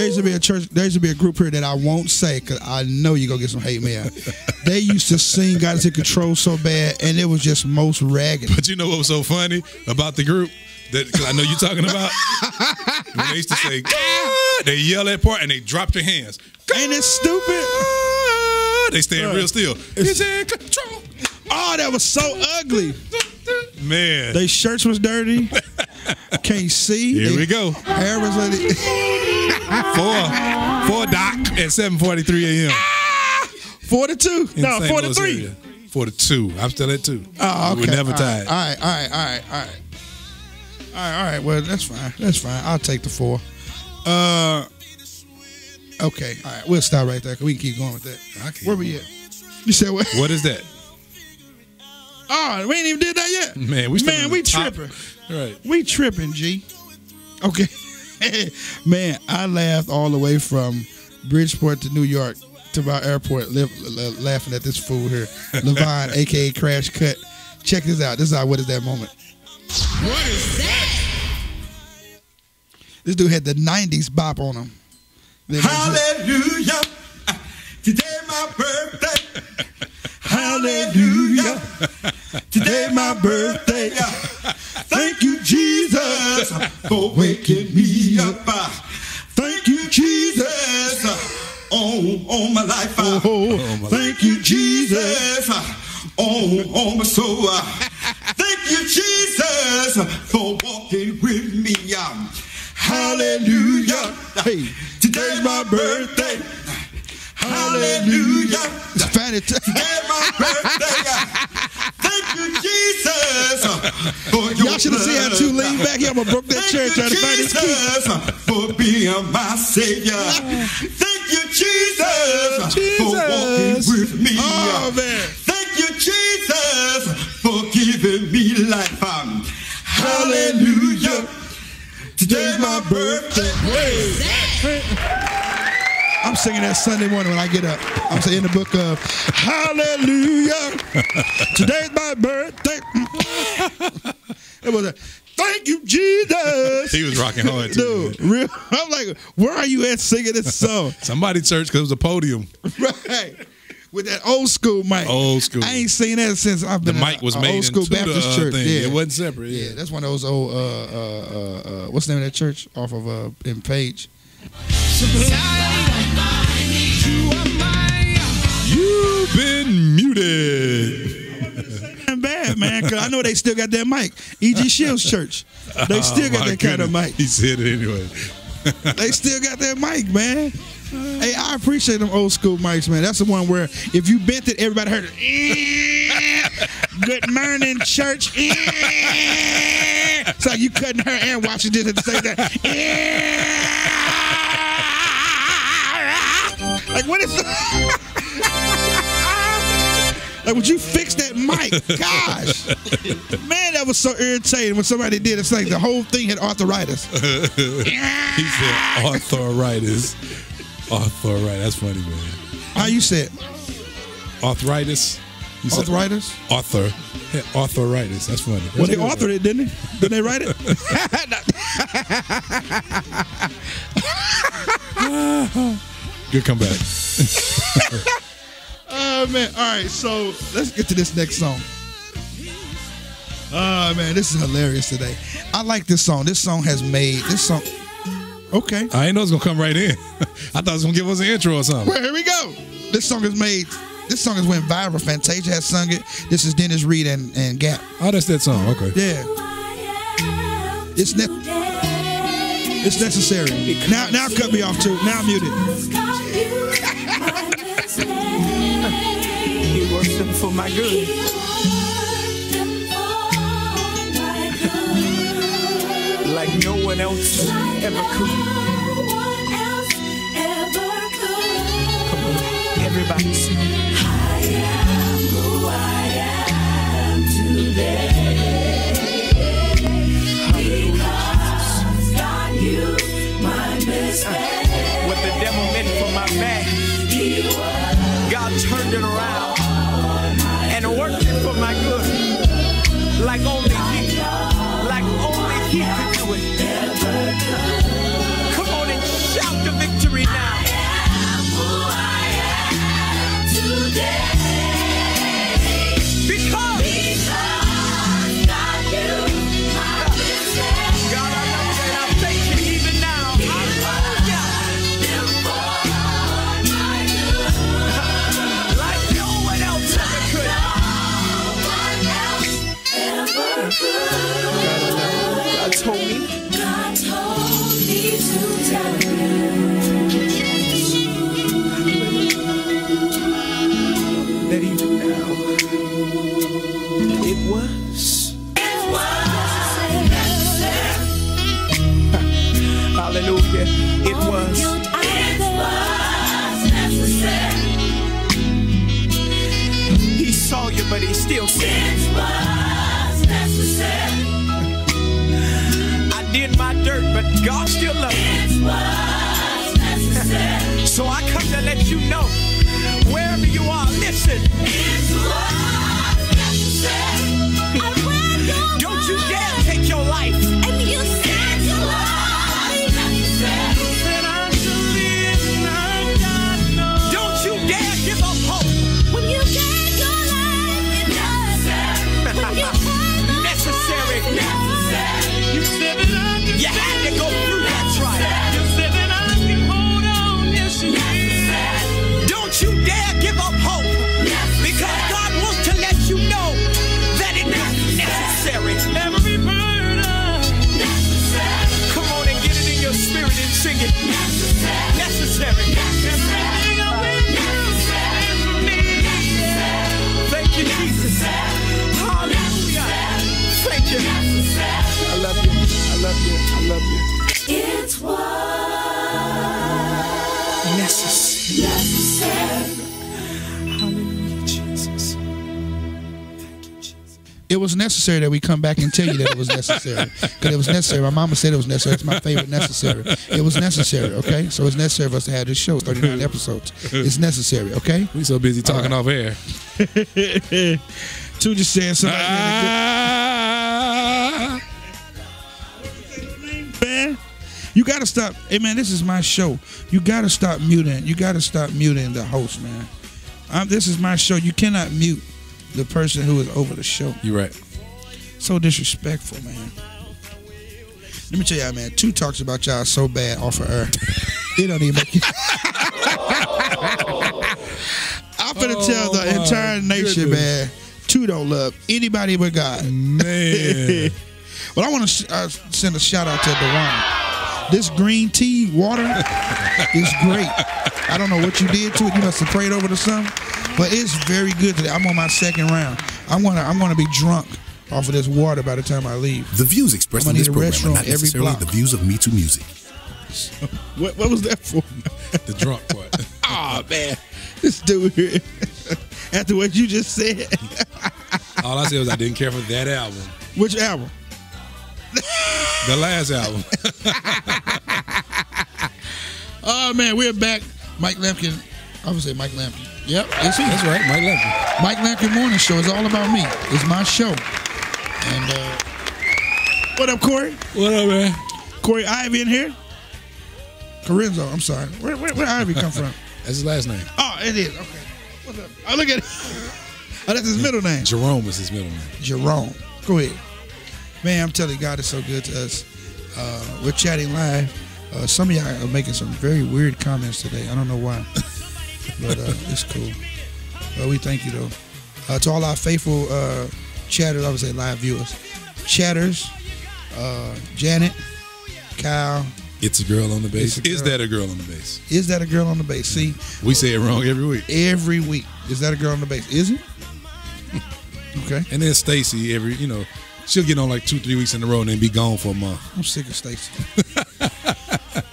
used to be a church. There used to be a group here that I won't say because I know you're going to get some hate mail. They used to sing God Is in Control so bad, and it was just most ragged. But you know what was so funny about the group? Because I know you're talking about. When they used to say, God, they yell that part and they drop their hands. Ain't it stupid? They stand real still. It's in control. Oh, that was so ugly. Man. Their shirts was dirty. Can't see. Here we go. Hair was like Four Doc at 7:43 a.m. 42. in No, St. Louis 43. area. 42. I'm still at 2. Oh, okay. We're never All tired. right. Well, that's fine. I'll take the 4. Okay. All right. We'll stop right there because we can keep going with that. Where we at? You said what? What is that? Oh, we ain't even did that yet. Man, we top. tripping. Right. We tripping, G. Okay. Man, I laughed all the way from Bridgeport to New York to my airport laughing at this fool here. Levine, a.k.a. Crash Cut. Check this out. This is What Is That moment. What is that? This dude had the 90s bop on him. Hallelujah. Today my birthday. Hallelujah. Today my birthday. Thank you, Jesus, for waking me up. Thank you, Jesus, on my life. Thank you, Jesus, on my soul. Thank you, Jesus, for walking with me. Hallelujah. Hey. Today's my birthday. Hallelujah. Today's my birthday. Thank you, Jesus. Y'all should have seen how too lean back here. I'm going to broke that chair trying to find his key. For being my Savior. Thank you, Jesus, for walking with me. Oh, man. Thank you, Jesus, for giving me life. Hallelujah. Today's my birthday. I'm singing that Sunday morning when I get up. I'm saying the book of Hallelujah. Today's my birthday. It was a thank you, Jesus. He was rocking hard too. Dude, real. I'm like, where are you at singing this song? Somebody church because it was a podium. Right. With that old school mic. Old school. I ain't seen that since I've been The mic was made old school into Baptist the church. thing. Yeah. It wasn't separate. Yeah, that's one of those old what's the name of that church off of in Page? You've been muted. Bad, man, because I know they still got that mic. E.G. Shields Church. They still got that kind of mic. He said it anyway. They still got that mic, man. Hey, I appreciate them old school mics, man. That's the one where if you bent it, everybody heard it. Good morning, church. It's like you cutting her and watching this at the same time. Like, what is like, would you fix that mic? Gosh. Man, that was so irritating when somebody did. It's like the whole thing had arthritis. He said arthritis. Arthritis. That's funny, man. How you said? Arthritis. You said Arthritis? Arthritis. That's funny. That's Well, they good, authored it, didn't they? Didn't they write it? Good comeback. Oh, man. All right, so let's get to this next song. Oh, man, this is hilarious today. I like this song. This song has made this song. Okay. I didn't know it was going to come right in. I thought it was going to give us an intro or something. Well, here we go. This song has went viral. Fantasia has sung it. This is Dennis Reed and Gap. Oh, that's that song. Okay. Yeah. It's necessary. Now cut me off too. Now mute it. He works them for my good. Like no one else ever could. Come on, everybody sing. I am who I am today. Because God used my mistake. What the devil meant for my back, God turned it around and worked it for my good. Like only He could do it. Come on and shout the victory now. I am who I am today. Because God used my mistake. God, I love you and I thank you even now. Hallelujah. Like no one else ever could. God told me. God told me to tell you. That even now, it was hallelujah. It was necessary. He saw you, but he still said It was necessary. I did my dirt, but God still loves me. It was necessary. So I come to let you know, wherever you are, listen. It was necessary. Don't you dare take your life. And you said it was necessary. Don't you dare give up hope. When you gave your life, it's necessary. When you Necessary. You said that I can You had to go through that trial. You said that I can hold on. Yes, you did. Don't you dare give up hope. Because God wants to let you know that it is necessary. Every burden. Come on and get it in your spirit and sing it. Necessary. Everything I went through is for me. Thank you, Jesus. Hallelujah. Thank you. I love you. I love you. I love you. It was Necessary. necessary. Hallelujah, Jesus. Thank you, Jesus. It was necessary that we come back and tell you that it was necessary. Because it was necessary. My mama said it was necessary. It's my favorite necessary. It was necessary, okay? So it's necessary for us to have this show, 39 episodes. It's necessary, okay? We so busy talking off air. Two just saying something. Man, you gotta stop. Hey man, this is my show. You gotta stop muting. You gotta stop muting the host, man. This is my show. You cannot mute the person who is over the show. You're right. So disrespectful, man. Let me tell y'all, man. Two talks about y'all so bad off of air. It don't even make you. I'm finna tell the entire nation, man. Two don't love anybody but God. Man. But I want to send a shout out to Dewan. This green tea water is great. I don't know what you did to it. You must have prayed over the sun, but it's very good today. I'm on my second round. I'm gonna be drunk off of this water by the time I leave. The views expressed in this program are not necessarily the views of Me Too Music. What was that for? The drunk part. Oh man, this dude here. After what you just said. All I said was I didn't care for that album. Which album? The last album. Oh man, we're back. Mike Lampkin. I would say Mike Lampkin. Yep, it's he. That's right, Mike Lampkin. Mike Lampkin Morning Show is all about me. It's my show. And what up, Corey? What up, man? Corey Ivy in here? Corinzo, I'm sorry. Where Ivy come from? That's his last name. Oh, it is. Okay. What's up? Oh, look at it. Oh, that's his middle name. Jerome is his middle name. Jerome. Go ahead. Man, I'm telling you, God is so good to us. We're chatting live. Some of y'all are making some very weird comments today. I don't know why. But it's cool. We thank you, though. To all our faithful chatters, I would say live viewers. Chatters, Janet, Kyle. It's a girl on the bass. Is that a girl on the bass? Is that a girl on the bass? See? We say it wrong every week. Every week. Is that a girl on the bass? Is it? Okay. And then Stacy, she'll get on like 2-3 weeks in a row and then be gone for a month. I'm sick of Stacy.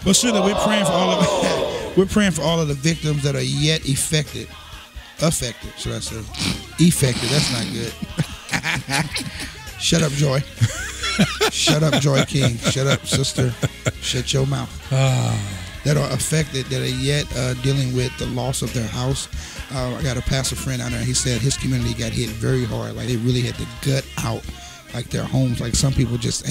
But surely we're praying for all of we're praying for all of the victims that are yet affected, should I say? Affected. That's not good. Shut up, Joy. Shut up, Joy King. Shut up, sister. Shut your mouth. That are affected, that are yet dealing with the loss of their house. I got a pastor friend out there. He said his community got hit very hard. Like they really had to gut out like their homes. Like some people just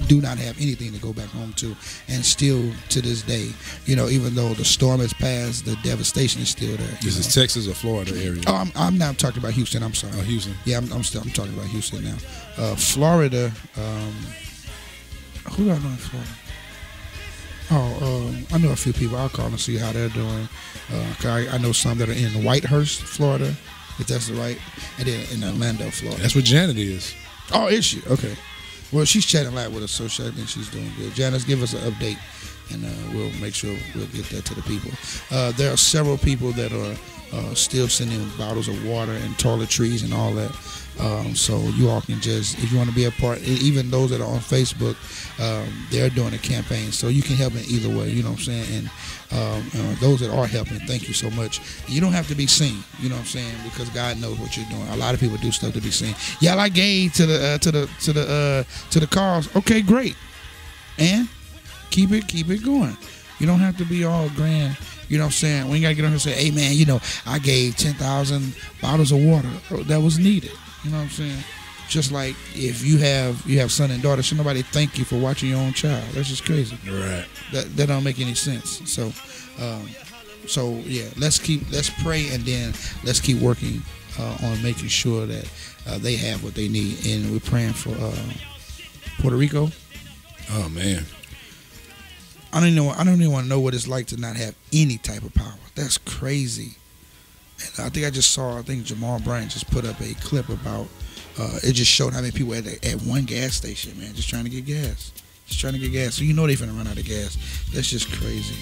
do not have anything to go back home to, and still to this day, even though the storm has passed, the devastation is still there. This is Texas or Florida area? Oh, I'm not talking about Houston. I'm sorry. Oh, Houston. Yeah, I'm talking about Houston now. Florida. Who do I know in Florida? I know a few people. I'll call and see how they're doing. I know some that are in Whitehurst, Florida, if that's right, and then in Orlando, Florida. That's where Janet is. Oh, is she? Okay. Well, she's chatting live with us, so I think she's doing good. Janice, give us an update, and we'll make sure we'll get that to the people. There are several people that are still sending bottles of water and toiletries and all that. So you all can just, if you want to be a part, even those that are on Facebook, they're doing a campaign. So you can help in either way, you know what I'm saying? And those that are helping, thank you so much. You don't have to be seen, you know what I'm saying? Because God knows what you're doing. A lot of people do stuff to be seen. Yeah, I gave to the cause. Okay, great. And keep it going. You don't have to be all grand. You know what I'm saying? We ain't got to get on here and say, hey, man, I gave 10,000 bottles of water. That was needed. You know what I'm saying? Just like if you have son and daughter, should nobody thank you for watching your own child? That's just crazy. Right. That don't make any sense. So yeah, let's pray, and then let's keep working on making sure that they have what they need. And we're praying for Puerto Rico. Oh man. I don't even want to know what it's like to not have any type of power. That's crazy. And I think Jamal Bryant just put up a clip about it just showed how many people at one gas station, man, just trying to get gas. So they're finna run out of gas. That's just crazy.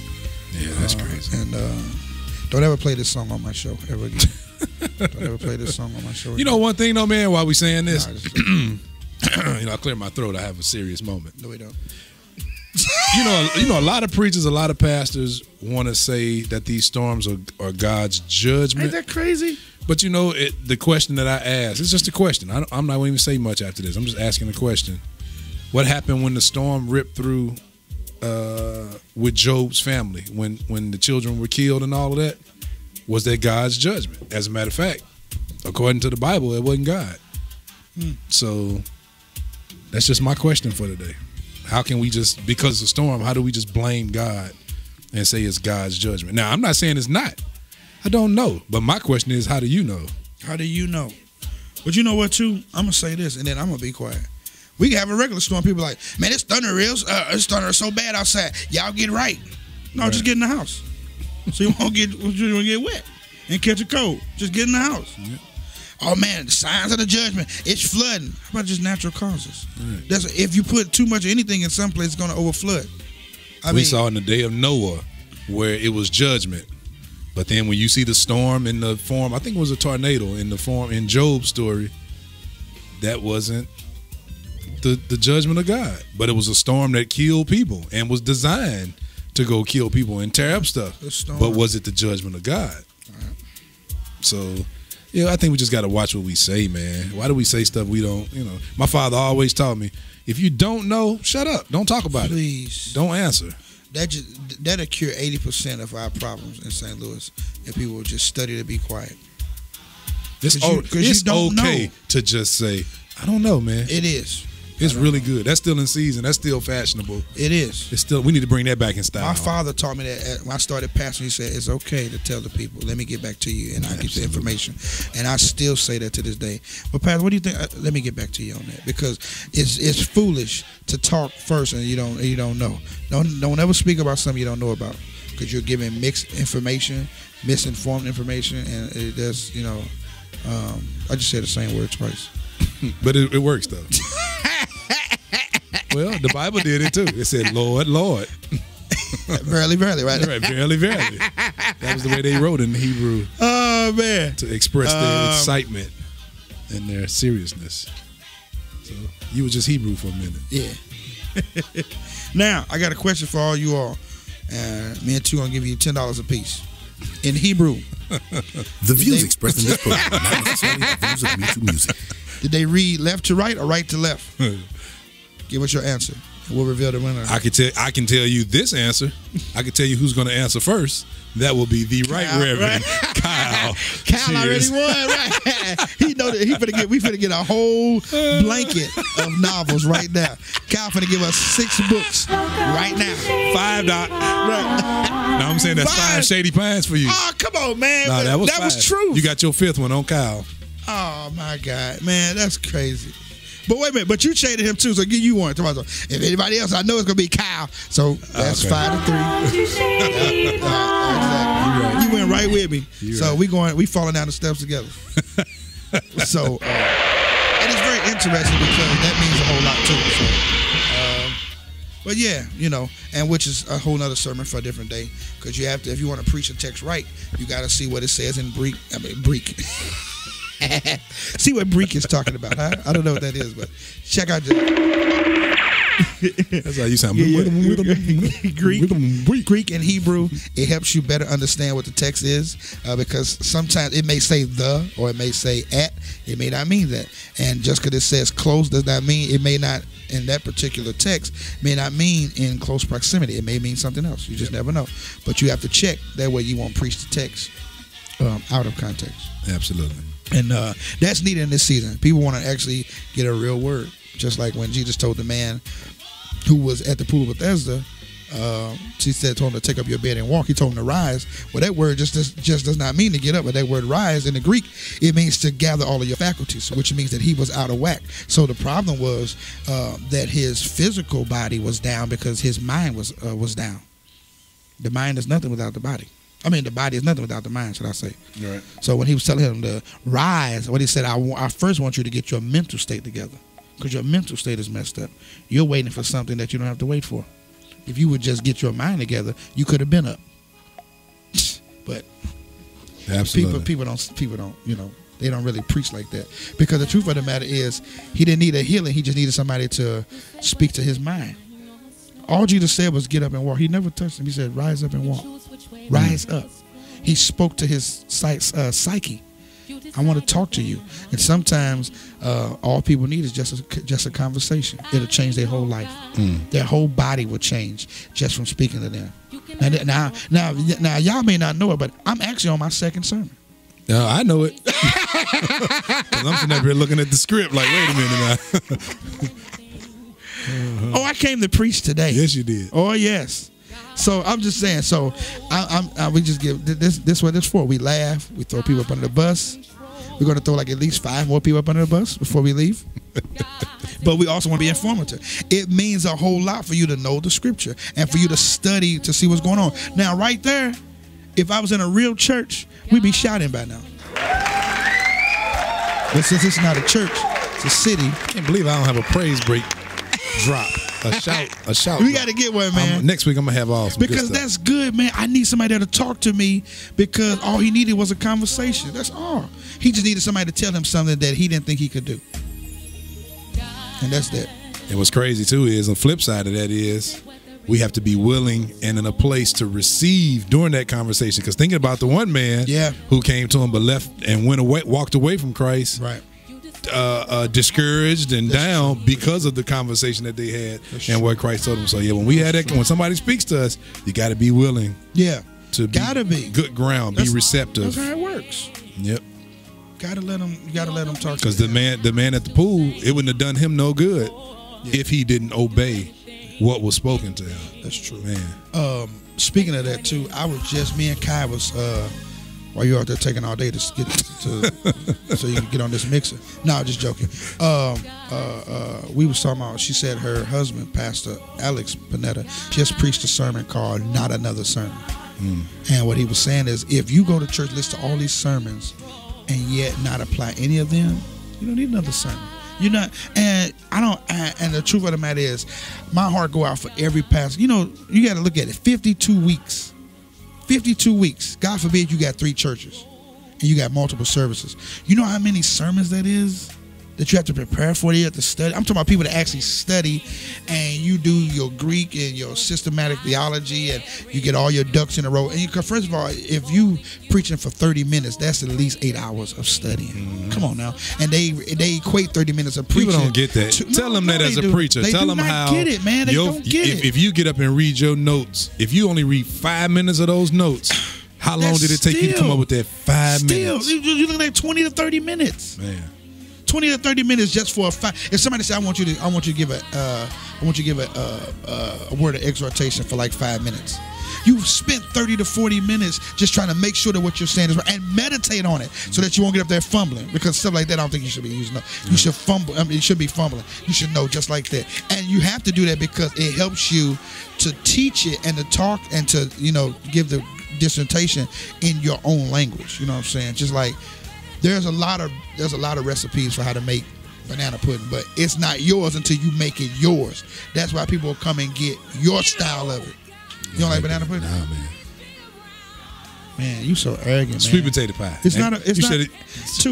Yeah, that's crazy. And don't ever play this song on my show ever again. Don't ever play this song on my show again. One thing though, man, while we saying this, I clear my throat, I have a serious moment. No, we don't. A lot of preachers, a lot of pastors want to say that these storms are God's judgment. Ain't that crazy? But the question that I asked, it's just a question. I'm not going to even say much after this. I'm just asking a question. What happened when the storm ripped through with Job's family, when the children were killed and all of that? Was that God's judgment? As a matter of fact, according to the Bible, it wasn't God. So that's just my question for today. How can we just, because of the storm, how do we just blame God and say it's God's judgment? Now, I'm not saying it's not. I don't know. But my question is, how do you know? How do you know? But you know what, too? I'm going to say this, and then I'm going to be quiet. We can have a regular storm. People like, man, it's thunder so bad outside. Y'all get right. No, right. Just get in the house. So you won't get wet and catch a cold. Just get in the house. Yeah. Oh man, the signs of the judgment. It's flooding. How about just natural causes? Right. If you put too much of anything in some place, it's going to overflood. We saw in the day of Noah where it was judgment. But then when you see the storm in the form, I think it was a tornado in the form in Job's story, that wasn't the judgment of God. But it was a storm that killed people and was designed to go kill people and tear up stuff. But was it the judgment of God? Right. So, yeah, I think we just got to watch what we say, man. Why do we say stuff we don't, My father always taught me, if you don't know, shut up. Don't talk about Please. it. Don't answer. That'll cure 80% of our problems in St. Louis if people would just study to be quiet. It's okay to just say, I don't know, man. It is. It's really good. That's still in season. That's still fashionable. It is. It's still. We need to bring that back in style. My father taught me that when I started pastoring. He said it's okay to tell the people. Let me get back to you, and I'll get the information. And I still say that to this day. But Pastor, what do you think? Let me get back to you on that, because it's foolish to talk first and you don't know. Don't ever speak about something you don't know about, because you're giving mixed information, misinformed information, and it does. I just said the same word twice. But it works though. Well, the Bible did it too. It said, Lord, Lord. Verily, verily, right? Right, verily, verily. That was the way they wrote in Hebrew. Oh, man. To express their excitement and their seriousness. So you was just Hebrew for a minute. Yeah. Now, I got a question for all you all. Me and two going to give you $10 a piece. In Hebrew. The views expressed in this program are not necessarily the views of Mutual Music. Did they read left to right or right to left? Give us your answer. We'll reveal the winner. I can tell you this answer. I can tell you who's going to answer first. That will be the Right Reverend Kyle. Kyle already won, right? He know that we finna get a whole blanket of novels right now. Kyle finna give us 6 books right now. $5. Right. No, I'm saying that's 5 Shady Pines for you. Oh, come on, man. No, that was true. You got your 5th one on Kyle. Oh my God, man, that's crazy. But wait a minute, but you shaded him too, so give you one. If anybody else, I know it's gonna be Kyle. So that's 5 to 3. Exactly. You went right with me. So we falling down the steps together. So and it's very interesting because that means a whole lot too. So, but yeah, and which is a whole nother sermon for a different day, because you have to, if you want to preach a text right, you got to see what it says in Greek. See what Greek is talking about, huh? I don't know what that is, but check out that's how you sound. Greek and Hebrew, it helps you better understand what the text is, because sometimes it may say the, or it may say at. It may not mean that. And just because it says close does not mean, it may not, in that particular text, may not mean in close proximity. It may mean something else. You just never know. But you have to check. That way you won't preach the text out of context. Absolutely. And that's needed in this season. People want to actually get a real word. Just like when Jesus told the man who was at the pool of Bethesda, told him to take up your bed and walk. He told him to rise. Well, that word just does not mean to get up, but that word rise in the Greek, it means to gather all of your faculties, which means that he was out of whack. So the problem was that his physical body was down because his mind was down. The mind is nothing without the body. I mean, the body is nothing without the mind, should I say. Right. So when he was telling him to rise, what he said, I first want you to get your mental state together, because your mental state is messed up. You're waiting for something that you don't have to wait for. If you would just get your mind together, you could have been up. But absolutely, people don't, they don't really preach like that, because the truth of the matter is, he didn't need a healing. He just needed somebody to speak to his mind. All Jesus said was get up and walk. He never touched him. He said, rise up and walk. Rise up. He spoke to his psyche. I want to talk to you. And sometimes all people need is just a conversation. It'll change their whole life. Their whole body will change just from speaking to them. Now, y'all may not know it, but I'm actually on my 2nd sermon. I know it. 'Cause I'm sitting up here looking at the script like, wait a minute now. Oh, I came to preach today. Yes, you did. Oh, yes. So I'm just saying. So we just give this what it's for. We laugh. We throw people up under the bus. We're going to throw like at least 5 more people up under the bus before we leave. But we also want to be informative. It means a whole lot for you to know the scripture and for you to study to see what's going on. Now, right there, if I was in a real church, we'd be shouting by now. But since it's not a church, it's a city. I can't believe I don't have a praise break drop. A shout. We got to get one, man. Next week I'm gonna have all some good because stuff. that's good, man. I need somebody to talk to me because all he needed was a conversation. That's all. He just needed somebody to tell him something that he didn't think he could do, and that's that. And what's crazy too is the flip side of that is we have to be willing and in a place to receive during that conversation. Because thinking about the one man who came to him but left and walked away from Christ, right? Discouraged and down because of the conversation that they had and what Christ told them. So when we had that, when somebody speaks to us, you got to be willing. To be good ground, be receptive. That's how it works. Yep. You gotta let them talk. Because the man at the pool, it wouldn't have done him no good if he didn't obey what was spoken to him. That's true, man. Speaking of that too, me and Kai was while you out there taking all day to get to so you can get on this mixer. No, just joking. We was talking about. She said her husband, Pastor Alex Panetta, just preached a sermon called "Not Another Sermon." And what he was saying is, if you go to church, listen to all these sermons, and yet not apply any of them, you don't need another sermon. You're not, and I don't. And the truth of the matter is, my heart go out for every pastor. You know, you got to look at it. 52 weeks. 52 weeks. God forbid you got 3 churches and you got multiple services. You know how many sermons that is that you have to prepare for? You have to study. I'm talking about people that actually study and you do your Greek and your systematic theology and you get all your ducks in a row. And first of all, if you preaching for 30 minutes, that's at least 8 hours of studying. Come on now. And they equate 30 minutes of preaching. People don't get that. Tell them that as a preacher. Tell them how. They get it, man. They don't get it. If you get up and read your notes, if you only read 5 minutes of those notes, how long did it take you to come up with that 5 minutes? You're looking at 20 to 30 minutes. Man. 20 to 30 minutes just for a fact. If somebody say, I want you to give a word of exhortation for like 5 minutes. You've spent 30 to 40 minutes just trying to make sure that what you're saying is right and meditate on it so that you won't get up there fumbling, because stuff like that I don't think you should be using. You should fumble. You should be fumbling. You should know just like that. And you have to do that because it helps you to teach it and to talk and to, give the dissertation in your own language. You know what I'm saying? Just like there's a lot of recipes for how to make banana pudding, but it's not yours until you make it yours. That's why people will come and get your style of it. You don't like banana pudding? Nah, man. Man, you so arrogant, man. Sweet potato pie. It's not.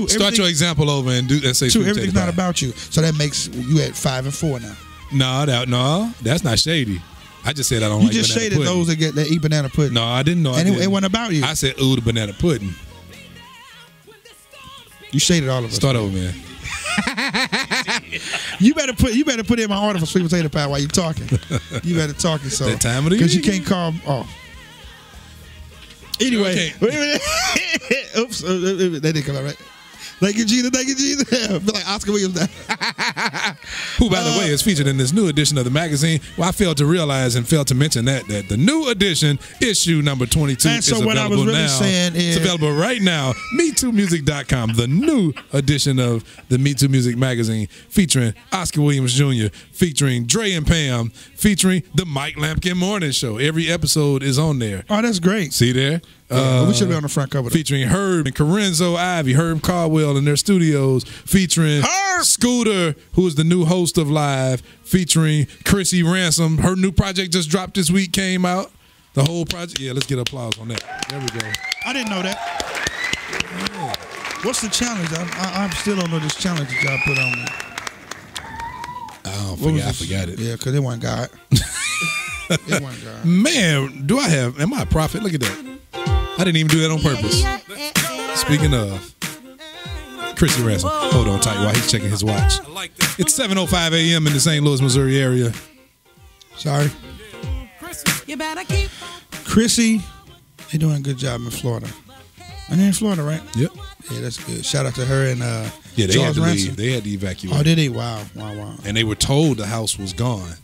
Start your example over and do that. Say sweet everything's potato not pie. about you. So that makes you at 5 and 4 now. No, that's not shady. I just said I don't like banana pudding. You just shaded those that eat banana pudding. No, I didn't know. And it wasn't about you. I said, ooh, the banana pudding. You shaded all of us. Start over, man. You better put in my order for sweet potato pie while you're talking. You better talking so that time of the year. Because you can't call. Oh. Anyway, oops, that didn't come out right. Thank you, Gina. Feel like Oscar Williams now. Who, by the way, is featured in this new edition of the magazine. Well, I failed to realize and failed to mention that the new edition, issue number 22, and is so what available I was really now. saying is, it's available right now. MeTooMusic.com, the new edition of the Me Too Music magazine, featuring Oscar Williams Jr., featuring Dre and Pam, featuring the Mike Lampkin Morning Show. Every episode is on there. Oh, that's great. See there? We should be on the front cover. Featuring Herb and Corenzo Ivy, Herb Caldwell in their studios, featuring Scooter, who is the new host of Live, featuring Chrissy Ransom. Her new project just dropped this week, came out. The whole project. Yeah, let's get applause on that. There we go. I didn't know that. Yeah. What's the challenge? I still don't know this challenge that y'all put on me. I forgot it. Yeah, because it wasn't God. It wasn't God. Man, am I a prophet? Look at that. I didn't even do that on purpose. Speaking of, Chrissy Ransom, hold on tight while he's checking his watch. It's 7:05 a.m. in the St. Louis, Missouri area. Sorry. Chrissy, they're doing a good job in Florida. And they're in Florida, right? Yep. Yeah, that's good. Shout out to her and they Charles had to Ransom. leave. They had to evacuate. Oh, did they? Wow. And they were told the house was gone.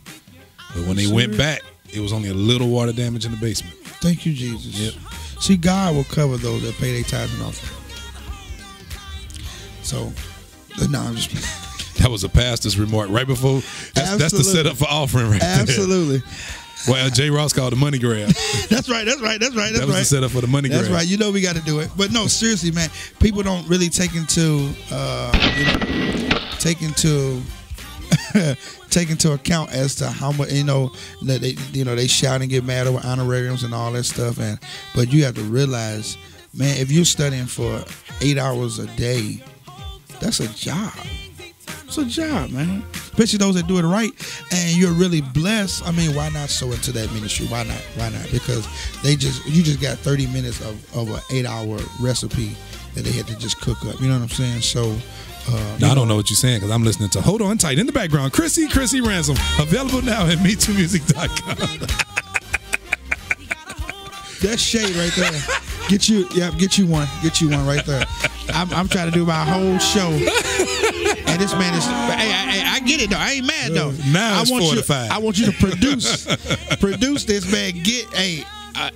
But when they went back, it was only a little water damage in the basement. Thank you, Jesus. Yep. See, God will cover those that pay their tithes and offering. So, no, I'm just. That was a pastor's remark right before. That's the setup for offering right there. Absolutely. Well, J. Ross called the money grab. That's right. That was the setup for the money grab. That's right. You know we got to do it. But no, seriously, man. People don't really take into take into account as to how much that they shout and get mad over honorariums and all that stuff, but you have to realize, man, if you're studying for 8 hours a day, that's a job. It's a job, man. Especially those that do it right, and you're really blessed. I mean, why not sow into that ministry? Why not? Because you just got 30 minutes of an 8-hour recipe that they had to just cook up. You know what I'm saying? So. I don't know what you're saying because I'm listening to Hold On Tight in the background. Chrissy Ransom, available now at MeTooMusic.com. That's shade right there. Get you one right there. I'm trying to do my whole show, and this man is. Hey, I get it though. I ain't mad though. Now it's 4 to 5. I want you to produce this man. Get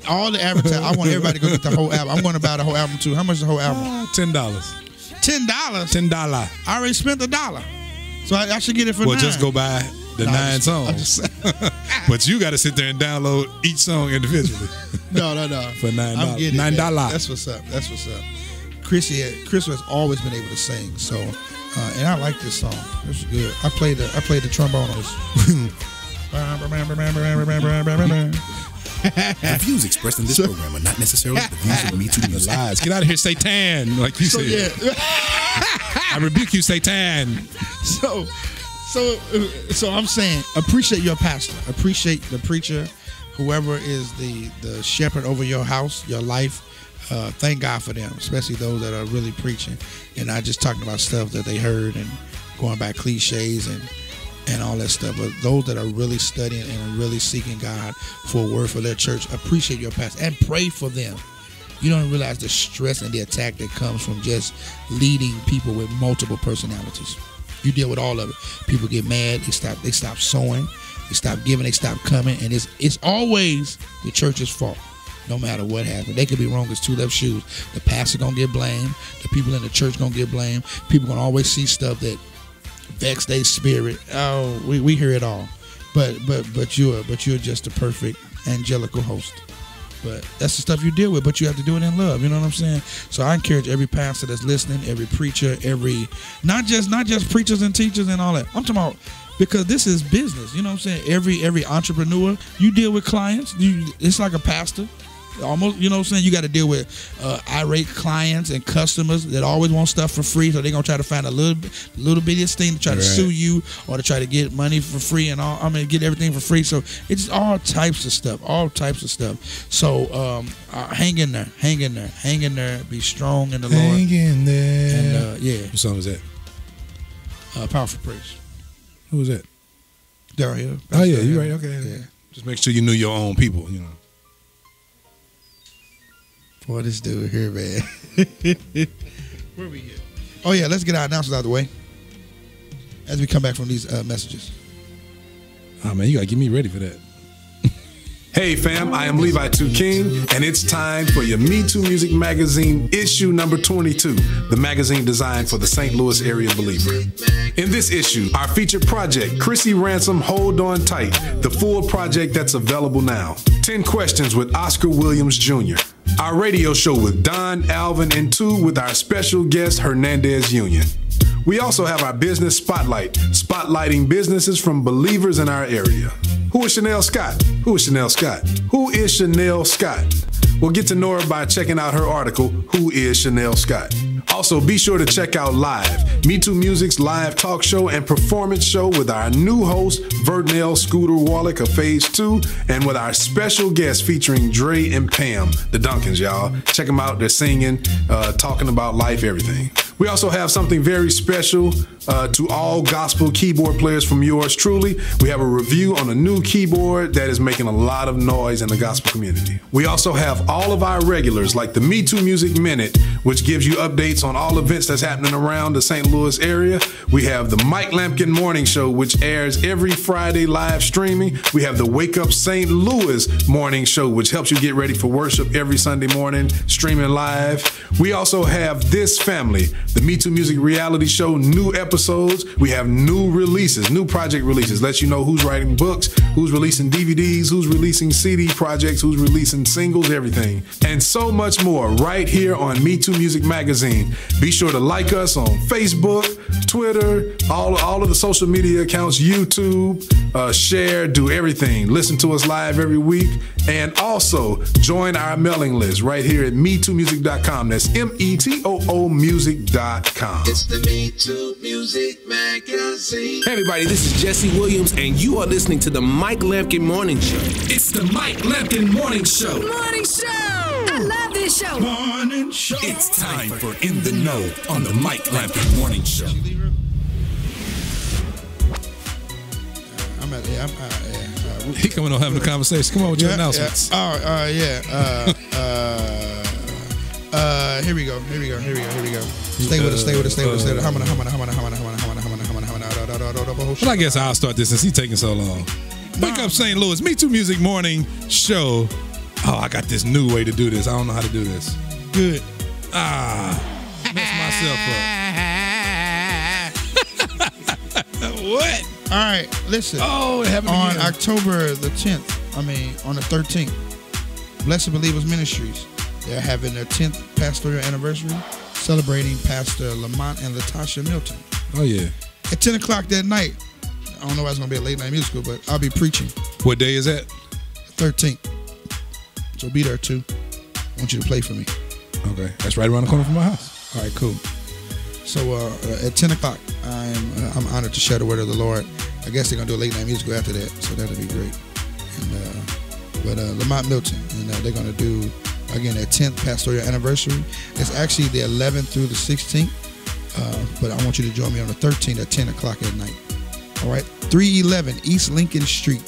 all the advertising. I want everybody to go get the whole album. I'm going to buy the whole album too. How much is the whole album? $10. $10. $10. I already spent $1, so I should get it for $9. Well, just go buy the 9 songs. But you got to sit there and download each song individually. No. For $9. $9. That's what's up. Chris has always been able to sing, so and I like this song. It's good. I played the trombone on this. The views expressed in this program are not necessarily the views of Me Too Music. Lies. Get out of here, Satan, like you said. Yeah. I rebuke you, Satan. So I'm saying, appreciate your pastor, appreciate the preacher, whoever is the shepherd over your house, your life. Thank God for them, especially those that are really preaching and not just talking about stuff that they heard and going by cliches and all that stuff. But those that are really studying and are really seeking God for a word for their church, appreciate your pastor and pray for them. You don't realize the stress and the attack that comes from just leading people with multiple personalities. You deal with all of it. People get mad. They stop sowing. They stop giving. They stop coming. And it's always the church's fault. No matter what happened, they could be wrong as 2 left shoes. The pastor gonna get blamed. The people in the church gonna get blamed. People gonna always see stuff that vex their spirit. Oh, we hear it all. But you're just a perfect angelical host. But that's the stuff you deal with. But you have to do it in love. You know what I'm saying? So I encourage every pastor that's listening, every preacher, not just preachers and teachers and all that. I'm talking about, because this is business. You know what I'm saying? Every entrepreneur, you deal with clients. It's like a pastor. Almost, you know what I'm saying? You got to deal with irate clients and customers that always want stuff for free, so they're going to try to find a little bittiest thing to try to sue you or to try to get money for free and all. I mean, get everything for free. So it's all types of stuff. So hang in there. Be strong in the Lord. Hang in there. And yeah. What song is that? Powerful Praise. Who was that? Daryl Hill. Oh yeah, you're right. Okay. Yeah. Just make sure you knew your own people, you know. Boy, this dude here, man. Where we at? Oh, yeah, let's get our announcements out of the way as we come back from these messages. Oh, man, you got to get me ready for that. Hey fam, I am Levi 2 King, and it's time for your Me Too Music Magazine issue number 22, the magazine designed for the St. Louis area believer. In this issue, our featured project, Chrissy Ransom, Hold On Tight, the full project that's available now. 10 questions with Oscar Williams Jr., our radio show with Don, Alvin, and 2 with our special guest, Hernandez Union. We also have our business spotlight, spotlighting businesses from believers in our area. Who is Chanel Scott? Who is Chanel Scott? Who is Chanel Scott? Well, get to know her by checking out her article, Who is Chanel Scott? Also, be sure to check out Live, Me Too Music's live talk show and performance show with our new host, Vertnell Scooter Wallach of Phase 2, and with our special guest featuring Dre and Pam, the Duncans, y'all. Check them out. They're singing, talking about life, everything. We also have something very special to all gospel keyboard players from yours truly. We have a review on a new keyboard that is making a lot of noise in the gospel community. We also have all of our regulars like the Me Too Music Minute, which gives you updates on all events that's happening around the St. Louis area. We have the Mike Lampkin Morning Show, which airs every Friday live streaming. We have the Wake Up St. Louis Morning Show, which helps you get ready for worship every Sunday morning, streaming live. We also have This Family, the Me Too Music reality show, new episodes. We have new releases, new project releases. Lets you know who's writing books, who's releasing DVDs, who's releasing CD projects, who's releasing singles, everything. And so much more right here on Me Too Too Music Magazine. Be sure to like us on Facebook, Twitter, all of the social media accounts, YouTube, share, do everything. Listen to us live every week. And also join our mailing list right here at me2music.com. That's METOO music.com. It's the Me Too Music Magazine. Hey everybody, this is Jesse Williams, and you are listening to the Mike Lampkin Morning Show. It's the Mike Lampkin Morning Show. Morning show. I love this show. Morning Show. It's time for In the Know on the Mike Lampkin Morning Show. He coming on having a conversation. Come on with your announcements. Here we go. Stay with us. Well, I guess I'll start this since he's taking so long. Wake up, St. Louis. Me Too Music Morning Show. Oh, I got this new way to do this. I don't know how to do this. Good. Messed myself up. What? All right, listen. Oh, it happened on again. October the 10th, on the 13th, Blessed Believers Ministries, they're having their 10th pastoral anniversary, celebrating Pastor Lamont and Latasha Milton. Oh, yeah. At 10 o'clock that night, I don't know why it's going to be a late night musical, but I'll be preaching. What day is that? 13th. So be there too. I want you to play for me. Okay. That's right around the corner from my house. All right, cool. So at 10 o'clock, I'm honored to share the word of the Lord. I guess they're going to do a late night musical after that, so that'll be great. But Lamont Milton, and they're going to do, again, their 10th pastoral anniversary. It's actually the 11th through the 16th, but I want you to join me on the 13th at 10 o'clock at night. All right? 311 East Lincoln Street,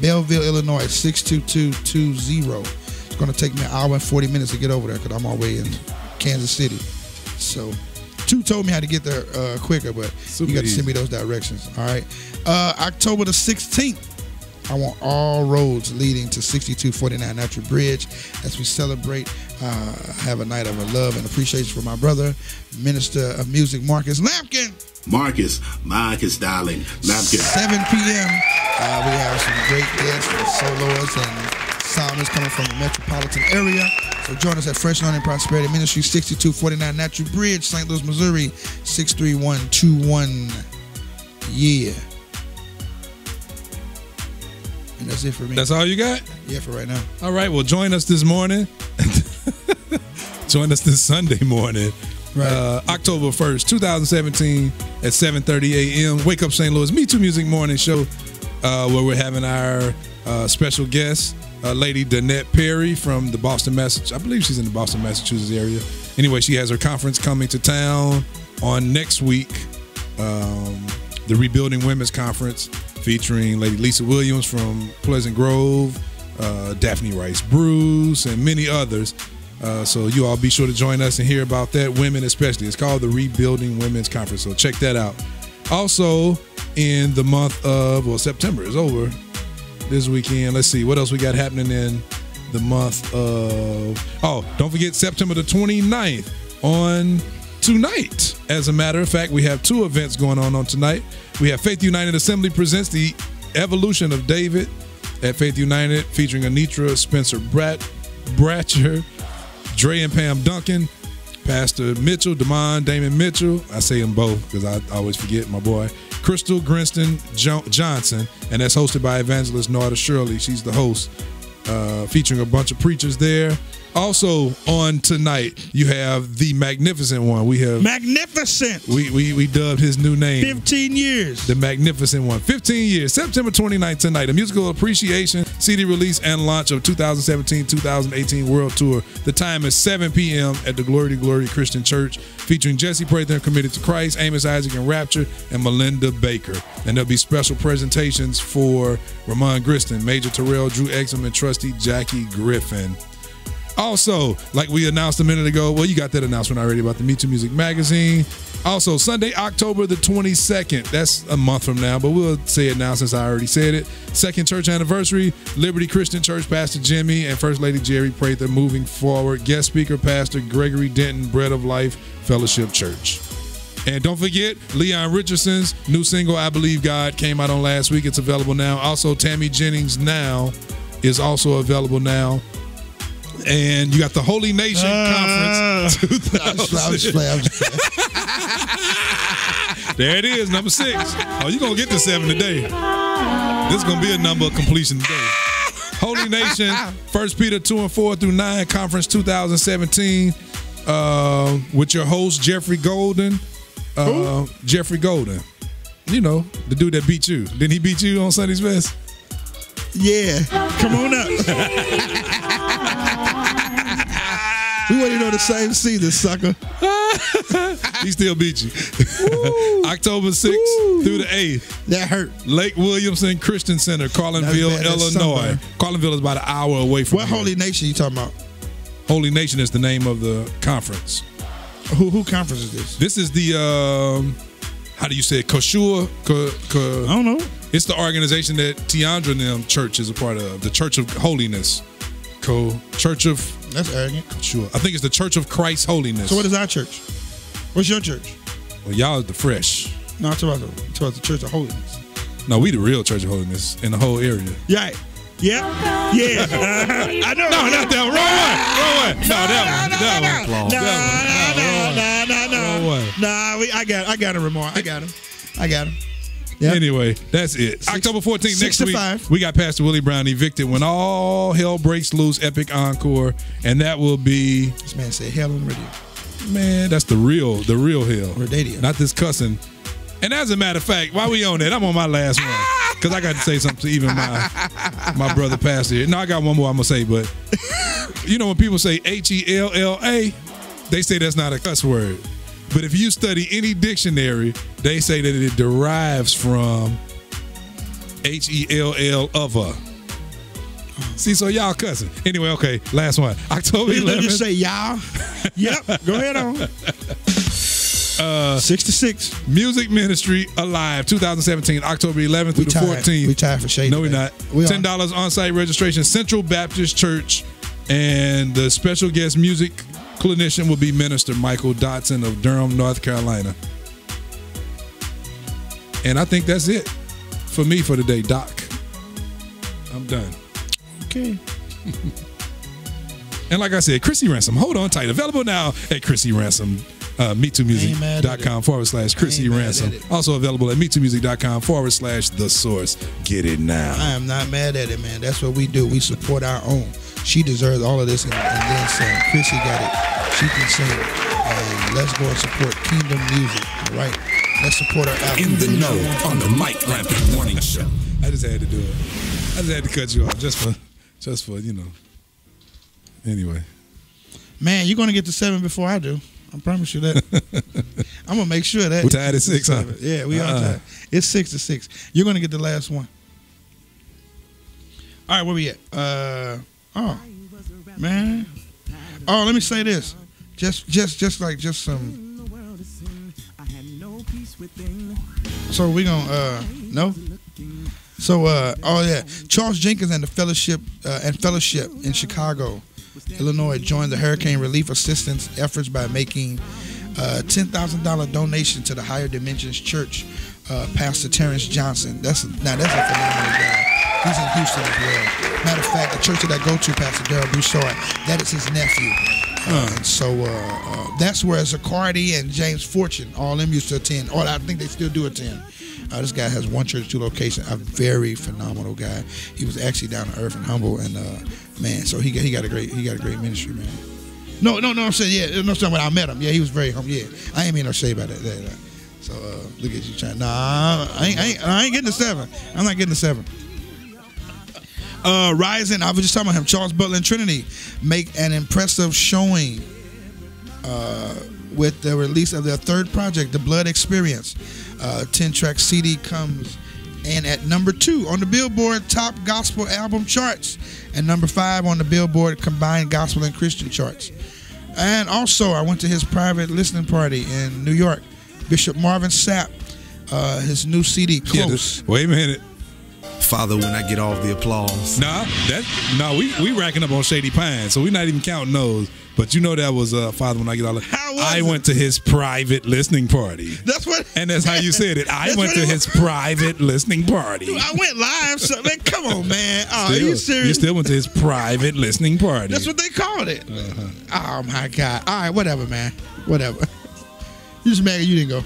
Belleville, Illinois, 62220. It's going to take me an hour and 40 minutes to get over there because I'm all the way in Kansas City. So, Two told me how to get there quicker, but you got to send me those directions. All right. October the 16th, I want all roads leading to 6249 Natural Bridge as we celebrate, have a night of love and appreciation for my brother, Minister of Music, Marcus Lampkin. Marcus, darling. Lampkin. 7 p.m. We have some great guests and soloists and psalmists coming from the metropolitan area. So join us at Fresh Anointing Prosperity Ministry, 6249 Natural Bridge, St. Louis, Missouri, 63121. Yeah. And that's it for me. That's all you got? Yeah, for right now. All right. Well, join us this morning. Join us this Sunday morning. Right. October 1st, 2017 at 7:30 a.m. Wake Up St. Louis, Me Too Music Morning Show, where we're having our special guest, Lady Danette Perry from the Boston, Massachusetts. I believe she's in the Boston, Massachusetts area. Anyway, she has her conference coming to town on next week, the Rebuilding Women's Conference, featuring Lady Lisa Williams from Pleasant Grove, Daphne Rice Bruce, and many others. So you all be sure to join us and hear about that, women especially. It's called the Rebuilding Women's Conference, so check that out. Also, in the month of, September is over this weekend. Let's see, what else we got happening in the month of, don't forget September the 29th on tonight. As a matter of fact, we have two events going on tonight. We have Faith United Assembly presents the Evolution of David at Faith United, featuring Anitra Spencer Bratcher, Dre and Pam Duncan, Pastor Mitchell, Damon Mitchell. I say them both because I always forget my boy. Crystal Grinston Johnson, and that's hosted by Evangelist Narda Shirley. She's the host, featuring a bunch of preachers there. Also on tonight, you have the Magnificent One. We have Magnificent. We dubbed his new name. 15 years. The Magnificent One. 15 years. September 29th tonight. A musical appreciation, CD release, and launch of 2017-2018 World Tour. The time is 7 p.m. at the Glory to Glory Christian Church, featuring Jesse Prather, Committed to Christ, Amos Isaac and Rapture, and Melinda Baker. And there'll be special presentations for Ramon Griston, Major Terrell, Drew Exum, and Trustee Jackie Griffin. Also, like we announced a minute ago, you got that announcement already about the Me Too Music Magazine. Also, Sunday, October the 22nd. That's a month from now, but we'll say it now since I already said it. Second church anniversary, Liberty Christian Church, Pastor Jimmy and First Lady Jerry Prather moving forward. Guest speaker, Pastor Gregory Denton, Bread of Life Fellowship Church. And don't forget, Leon Richardson's new single, I Believe God, came out on last week. It's available now. Also, Tammy Jennings Now is also available now. And you got the Holy Nation Conference 2000. There it is, number 6. Oh, you're going to get to 7 today. This is going to be a number of completion today. Holy Nation, 1 Peter 2 and 4 through 9, Conference 2017, with your host, Jeffrey Golden. Jeffrey Golden. You know, the dude that beat you. Didn't he beat you on Sunday's Best? Yeah. Come on up. We wasn't on the same season, sucker. He still beat you. October 6th through the 8th. That hurt. Lake Williamson Christian Center, Carlinville, Illinois. Carlinville is about an hour away from What here. Holy Nation you talking about? Holy Nation is the name of the conference. Who conference is this? This is the, how do you say it? Koshua? I don't know. It's the organization that Tiandra and them church is a part of. The Church of Holiness. Church of... That's arrogant. Sure. I think it's the Church of Christ Holiness. So what is our church? What's your church? Well, y'all is the fresh. No, I'm talking about the Church of Holiness. No, we the real Church of Holiness in the whole area. Yeah. Yeah. Yeah. I know. No, not that one. Wrong one. No, that one. I got him, Ramon. I got him. Yep. Anyway, that's it. October 14th, next week, 5. we got Pastor Willie Brown Evicted When All Hell Breaks Loose, Epic Encore. And that will be... This man said hell on the radio. Man, that's the real hell. Radio. Not this cussing. And as a matter of fact, while we on that, I'm on my last one. Because I got to say something to even my brother Pastor here. No, I got one more I'm going to say, but... You know when people say H-E-L-L-A, they say that's not a cuss word. But if you study any dictionary, they say that it derives from H-E-L-L of a. See, so y'all cussing. Anyway, okay, last one. October 11th. You say y'all? Yep, go ahead on. 6-6. Music Ministry Alive 2017, October 11th through the 14th. We tired for shade. No, we're not. $10 on-site registration, Central Baptist Church. And the special guest music clinician will be Minister Michael Dotson of Durham, North Carolina. And I think that's it for me for today, Doc. I'm done. Okay. And like I said, Chrissy Ransom, hold on tight. Available now at Chrissy Ransom. MeTooMusic.com/Chrissy Ransom. Also available at MeTooMusic.com/The Source. Get it now. I am not mad at it, man. That's what we do. We support our own. She deserves all of this and then some. Chrissy got it. She can sing. And let's go and support Kingdom Music. All right? Let's support our album. In the know on the Mike Lampkin Morning Show. I just had to do it. I just had to cut you off just for you know. Anyway. Man, you're going to get to 7 before I do. I promise you that. I'm going to make sure that. We're tied at 6, huh? Yeah, we are tied. It's 6-6. You're going to get the last one. All right, where we at? Oh, man. Oh, let me say this. Just some. So we gonna no. So oh yeah, Charles Jenkins and the Fellowship in Chicago, Illinois, joined the hurricane relief assistance efforts by making $10,000 donation to the Higher Dimensions Church. Pastor Terrence Johnson. That's a phenomenal guy. He's in Houston as well. Matter of fact, the church that I go to, Pastor Darrell Broussard, that is his nephew. And so that's where Zaccardi and James Fortune, all them used to attend. Or I think they still do attend. This guy has one church, 2 locations. A very phenomenal guy. He was actually down to earth and humble, and man, so he got a great ministry, man. No, I'm saying when I met him, yeah, he was very humble. Yeah, I ain't mean no shade about that. So look at you trying. Nah, I ain't getting the 7. I'm not getting the 7. Rising, I was just talking about him. Charles Butler and Trinity make an impressive showing with the release of their third project, The Blood Experience. 10-track CD comes in at number 2 on the Billboard Top Gospel Album charts and number 5 on the Billboard Combined Gospel and Christian charts. And also, I went to his private listening party in New York. Bishop Marvin Sapp, his new CD, Close. Wait a minute. Father, when I get all the applause. We racking up on Shady Pine, so we're not even counting those. But you know that was Father, when I get all the. I went to his private listening party. That's what. And that's how you said it. I went to his private listening party. Dude, I went live. So, man, come on, man. Oh, are you serious? You still went to his private listening party. That's what they called it. Oh my God. All right, whatever, man. Whatever. You just mad you didn't go.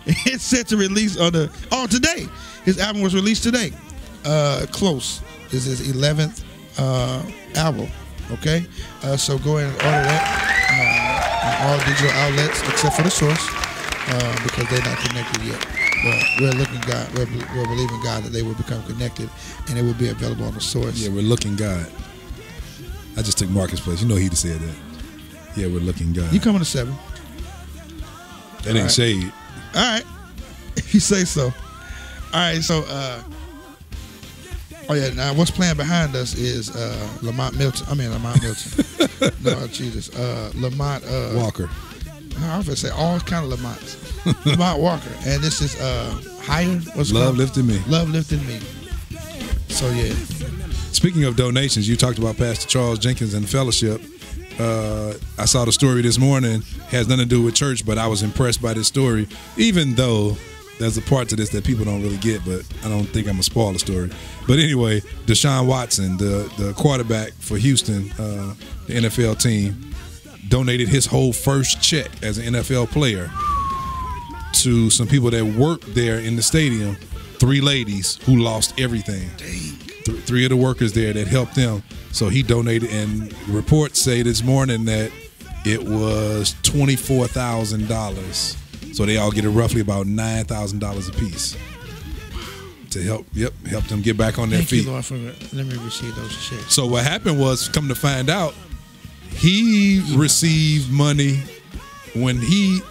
It's set to release today. His album was released today. Close. This is his 11th album. Okay? So go ahead and order that on all digital outlets except for the Source because they're not connected yet. But we're believing God that they will become connected and it will be available on the Source. Yeah, we're looking God. I just took Marketplace. You know he'd have said that. Yeah, we're looking God. You coming to 7. That ain't shade. All right. If you say so. All right, so now what's playing behind us is Lamont Milton. No, Jesus. Lamont Walker. I was gonna say all kind of Lamonts. Lamont Walker. And this is Higher. What's it Love called? Lifted Me. Love Lifted Me. So yeah. Speaking of donations, you talked about Pastor Charles Jenkins and Fellowship. I saw the story this morning. Has nothing to do with church, but I was impressed by this story, even though there's a part to this that people don't really get, but I don't think I'm going to spoil the story. But anyway, Deshaun Watson, the quarterback for Houston, the NFL team, donated his whole first check as an NFL player to some people that worked there in the stadium, 3 ladies who lost everything. Dang. 3 of the workers there that helped them. So he donated, and reports say this morning that it was $24,000. So they all get it roughly about $9,000 a piece to help them get back on their feet. Thank you, Lord, let me receive those checks. So what happened was, come to find out, he received money when he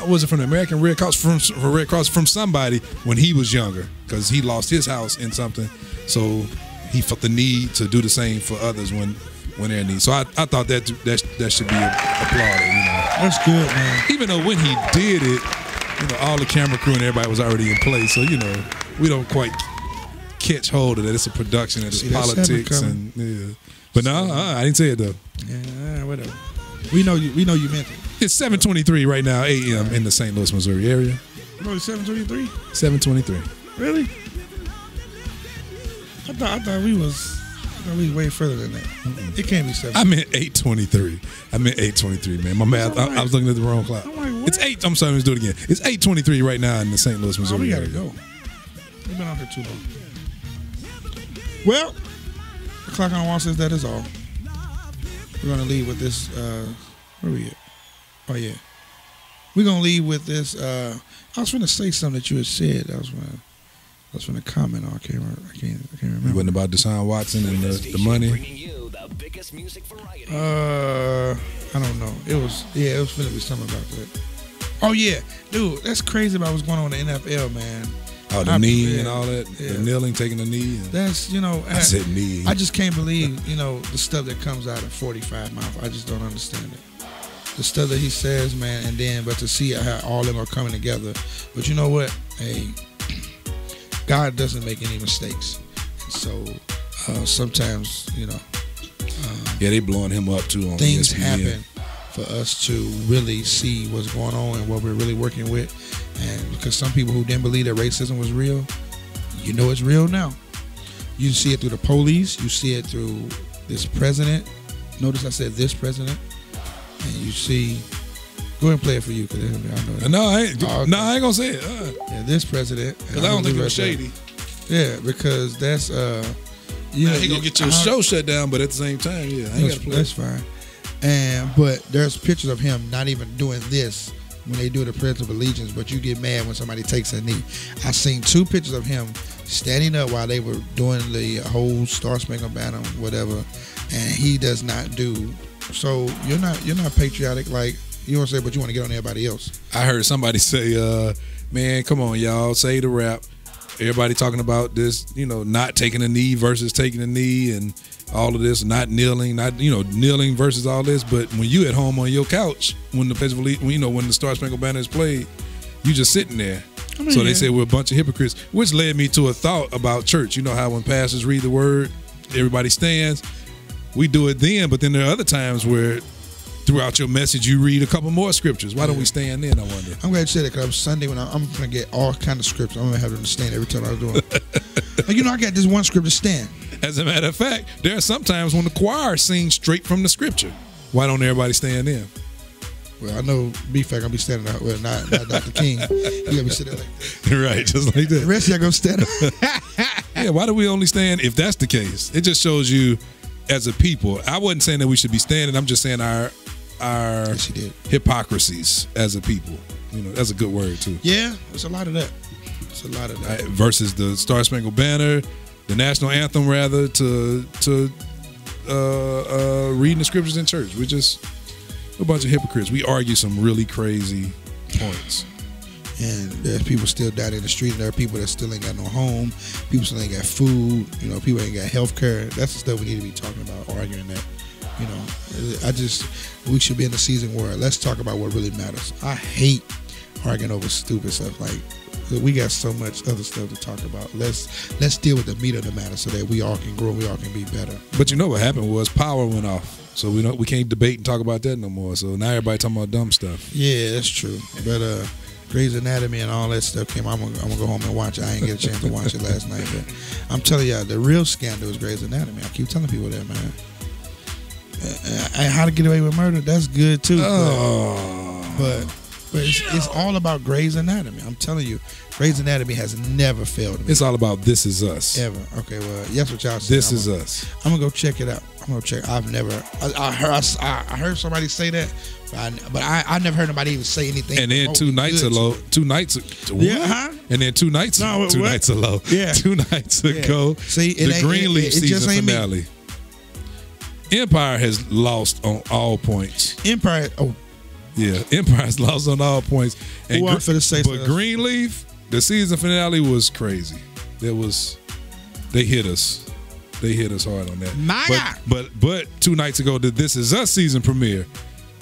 was it from the American Red Cross, from somebody when he was younger, because he lost his house in something. So he felt the need to do the same for others when they're in need. So I thought that should be applauded. That's good, man. Even though when he did it, all the camera crew and everybody was already in place. So we don't quite catch hold of that. It's a production and it's politics and yeah. But no, I didn't say it though. Yeah, whatever. We know you meant it. It's 7:23 right now, a.m. in the St. Louis, Missouri area. No, it's 7:23. 7:23. Really? I thought we was way further than that. It can't be 7. I meant 8:23. I meant 8:23, man. My math. I was looking at the wrong clock. I'm like, what? It's 8. I'm sorry. Let's do it again. It's 8:23 right now in the St. Louis, Missouri. We gotta area. go. We've been out here too long. Well, the clock on the wall says that is all. We're gonna leave with this. Where we at? Oh yeah, we're gonna leave with this. I was gonna say something that you had said. I was gonna comment on. I can't remember. You wasn't about Deshaun Watson and the money. I don't know. It was gonna be something about that. Oh yeah, dude, that's crazy about what's going on in the NFL, man. Oh, the knee and all that. Yeah. The kneeling, taking the knee. That's I said knee. I just can't believe the stuff that comes out of 45 mouth. I just don't understand it. The stuff that he says, man, and then but to see how all of them are coming together. But you know what? Hey, God doesn't make any mistakes. So sometimes, yeah, they blowing him up too on things ESPN. happen for us to really see what's going on and what we're really working with. And because some people who didn't believe that racism was real, it's real now. You see it through the police. You see it through this president. Notice I said this president. And you see, go ahead and play it for you. Cause I know that. No, I ain't gonna say it. Yeah, this president. Because I don't think it was shady. Yeah, because that's he gonna get your show shut down, but at the same time, yeah, I ain't gotta play. That's fine. But there's pictures of him not even doing this when they do the Pledge of Allegiance, but you get mad when somebody takes a knee. I seen 2 pictures of him standing up while they were doing the whole Star Spangled Banner, whatever, and he does not do. So you're not patriotic like you want to say, but you want to get on everybody else. I heard somebody say, "Man, come on, y'all, say the rap." Everybody talking about this, not taking a knee versus taking a knee, and all of this, not kneeling, kneeling versus all this. But when you at home on your couch, when the Pledge of Allegiance, when the Star Spangled Banner is played, you just sitting there. So they said we're a bunch of hypocrites, which led me to a thought about church. You know how when pastors read the word, everybody stands. We do it then, but then there are other times where throughout your message you read a couple more scriptures. Why don't we stand then, I wonder? I'm glad you said that because Sunday when I'm going to get all kind of scriptures. I'm going to have to stand every time I do it. Like, I got this one scripture to stand. As a matter of fact, there are some times when the choir sings straight from the scripture. Why don't everybody stand then? Well, I know B-Fact going to be standing out. Well, not Dr. King. He going to be sitting like that. Right, just like that. The rest of y'all going to stand up. Yeah, why do we only stand if that's the case? It just shows you as a people. I wasn't saying that we should be standing. I'm just saying our yes, hypocrisies as a people. That's a good word too. Yeah, there's a lot of that. It's a lot of that. Versus the Star Spangled Banner, the national anthem, rather, to reading the scriptures in church. We're just a bunch of hypocrites. We argue some really crazy points. And there's people still down in the street, and there are people that still ain't got no home. People still ain't got food. People ain't got health care. That's the stuff we need to be talking about, arguing that. We should be in a season where let's talk about what really matters. I hate arguing over stupid stuff. Like, we got so much other stuff to talk about. Let's deal with the meat of the matter so that we all can grow, we all can be better. But what happened was power went off. So we can't debate and talk about that no more. So now everybody talking about dumb stuff. Yeah, that's true. But Grey's Anatomy and all that stuff came. I'm gonna go home and watch it. I ain't get a chance to watch it last night, but I'm telling y'all, the real scandal is Grey's Anatomy. I keep telling people that, man. And How to Get Away with Murder, that's good too. But it's all about Grey's Anatomy. I'm telling you, Grey's Anatomy has never failed me. It's all about This Is Us. Ever. Okay, well, that's what y'all say. This Is Us. I'm gonna go check it out. I heard somebody say that, but I never heard nobody even say anything. And then two nights ago. Yeah, huh? And then two nights ago. Yeah. 2 nights ago. See, the Greenleaf season finale. Empire has lost on all points. Empire's lost on all points. And but Greenleaf, the season finale was crazy. They hit us. They hit us hard on that. But 2 nights ago, the This Is Us season premiere.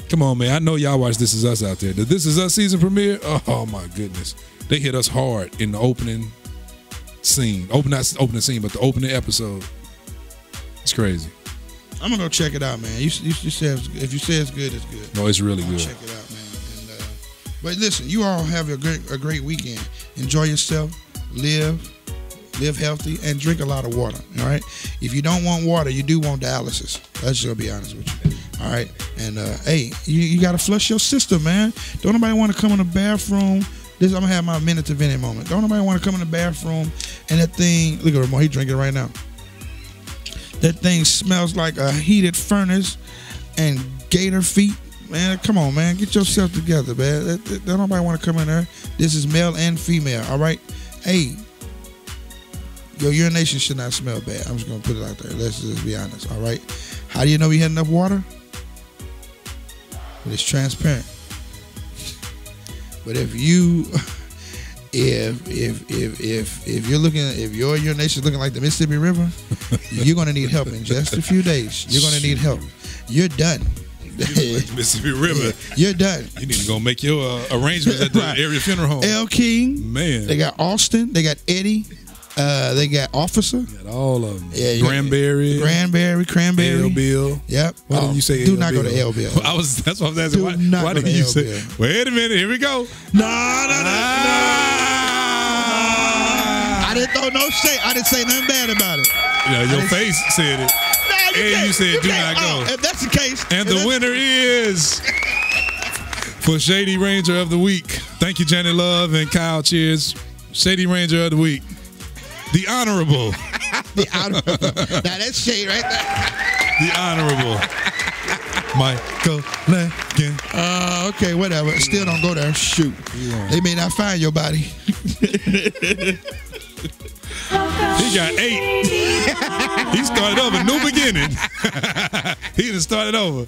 Come on, man. I know y'all watch This Is Us out there. The This Is Us season premiere, oh my goodness. They hit us hard in the opening scene. Not opening scene, but the opening episode. It's crazy. I'm gonna go check it out, man. You said if you say it's good, it's good. No, it's really good. Check it out, man. And, but listen, you all have a great weekend. Enjoy yourself. Live healthy, and drink a lot of water. All right. If you don't want water, you do want dialysis. Let's just be honest with you. All right. And hey, you gotta flush your system, man. Don't nobody want to come in the bathroom. I'm gonna have my minute to Vinny moment. Don't nobody want to come in the bathroom and that thing. Look at Ramon. He drinking right now. That thing smells like a heated furnace and gator feet. Man, come on, man. Get yourself together, man. Don't nobody want to come in there. This is male and female, all right? Hey, your urination should not smell bad. I'm just going to put it out there. Let's just be honest, all right? How do you know you had enough water? But it's transparent. But if you... If your urination is looking like the Mississippi River, you're gonna need help in just a few days. You're gonna need help. You're done. Mississippi River. You're done. You need to go make your arrangements at the area funeral home. L. King. Man. They got Austin. They got Eddie. They got Officer. Got all of them. Yeah, Cranberry. L. Bill. Yep. Why didn't you say do L. not Bill? go to L. Bill. That's what I was asking. Why didn't you say? Wait a minute. Here we go. No. I didn't throw no shade. I didn't say nothing bad about it. Your face said it. No, you said do not go. If that's the case. And the winner is for Shady Ranger of the Week. Thank you, Janet Love and Kyle. Cheers. Shady Ranger of the Week. The Honorable. The Honorable. Now that's shade right there. The Honorable Michael Lampkin. Okay, whatever. Still don't go there. Shoot. Yeah. They may not find your body. He got 8. He started over. New beginning. He done started over.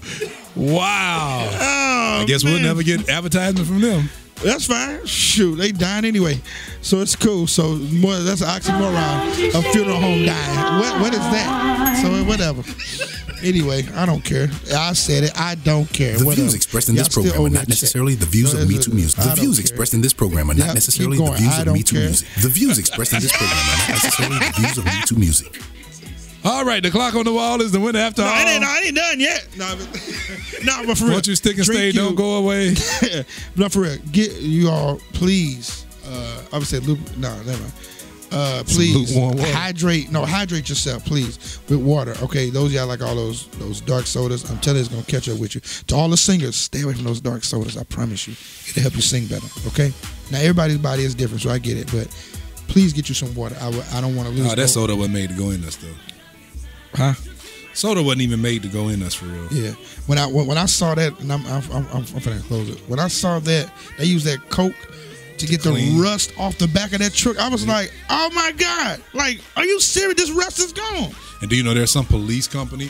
Wow. Oh, I guess we'll never get advertisement from them. That's fine. Shoot, they dying anyway, so it's cool. So that's an oxymoron. A funeral home dying. What is that? So whatever. Anyway, I don't care. I said it. I don't care. The views expressed in this program are not necessarily the views of Me Too Music. The views expressed in this program are not necessarily the views of Me Too Music. The views expressed in this program are not necessarily the views of Me Too Music. All right, the clock on the wall is the winner after all. I ain't done yet. No, but for real. Won't you stick and stay? Don't go away. No, for real. Get you all, please. I would say, no, never mind. Please hydrate. No, hydrate yourself, please, with water. Okay, those y'all like all those dark sodas. I'm telling you, it's gonna catch up with you. To all the singers, stay away from those dark sodas. I promise you, it'll help you sing better. Okay. Now everybody's body is different, so I get it, but please get you some water. I don't want to lose. No, that soda wasn't made to go in us though. Huh? Soda wasn't even made to go in us for real. Yeah. When I saw that, and I'm finna close it. When I saw that they used that Coke to get the rust off the back of that truck, I was like, oh my God! Like, are you serious? This rust is gone. And do you know there's some police companies?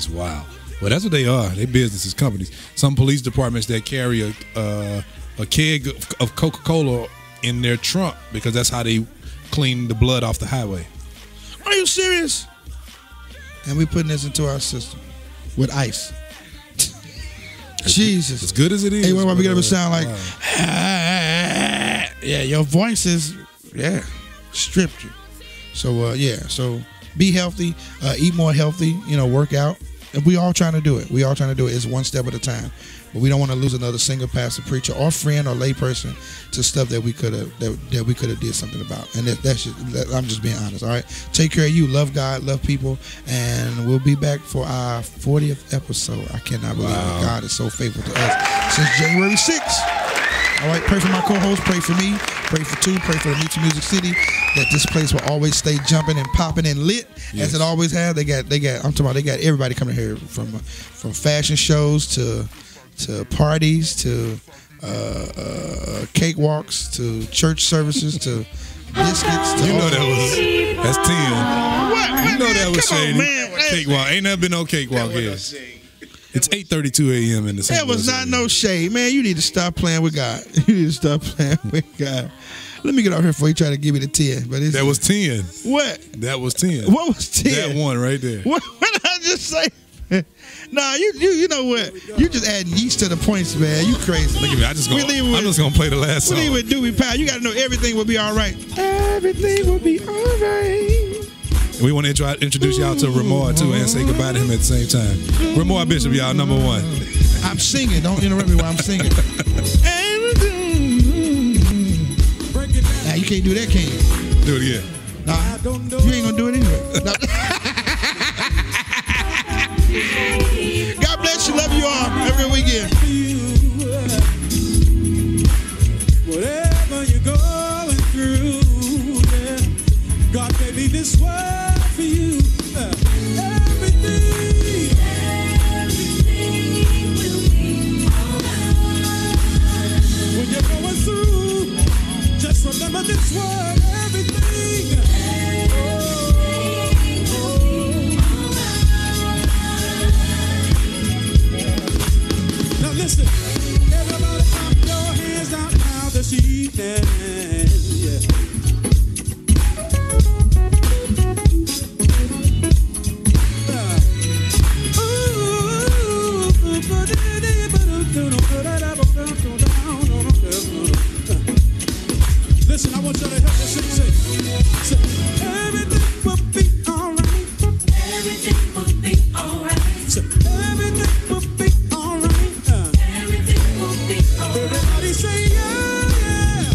Wow. Well, that's what they are. They businesses, companies. Some police departments that carry a keg of Coca-Cola in their trunk because that's how they clean the blood off the highway. Are you serious? And we putting this into our system with ice. Jesus. As good as it is. Hey, why we get up and sound like, yeah, your voice is, stripped you. So, so be healthy, eat more healthy, work out. And we all trying to do it. It's one step at a time. But we don't want to lose another single pastor, preacher, or friend or lay person to stuff that we could have did something about. And I'm just being honest. All right, take care of you. Love God, love people, and we'll be back for our 40th episode. I cannot believe it. God is so faithful to us since January 6th. All right, pray for my co-host, pray for me, pray for two, pray for the Me Too Music City, that this place will always stay jumping and popping and lit as it always has. They got everybody coming here from fashion shows to parties to cakewalks to church services to biscuits. To that's 10. What? You know that was shady. Cakewalk. Ain't never been no cakewalk here. It's 8:32 a.m. in the There was not no shade, man. You need to stop playing with God. You need to stop playing with God. Let me get out here before you try to give me the 10. But that was 10. What? That was 10. What was 10? That one right there. What did I just say? Nah, you know what? You just adding yeast to the points, man. You crazy. Look at me. I'm just gonna play the last song. We leave with Dewey Powell. You gotta know everything will be all right. Everything will be all right. And we want to introduce y'all to Ramar too and say goodbye to him at the same time. Ramar Bishop, y'all, number one. I'm singing. Don't interrupt me while I'm singing. Nah, you can't do that, can you? Do it again. Nah, you ain't gonna do it anyway. No. God bless you. Love you all. Every weekend. Whatever you're going through, God gave me this word for you. Everything will be alright. When you're going through, just remember this word. Everything. Now listen, everybody clap your hands out now this evening. Yeah. Listen, I want y'all to help me say, everything will be alright. Everything will be alright. Everything will be alright. Everything will be alright. Everybody say yeah, yeah.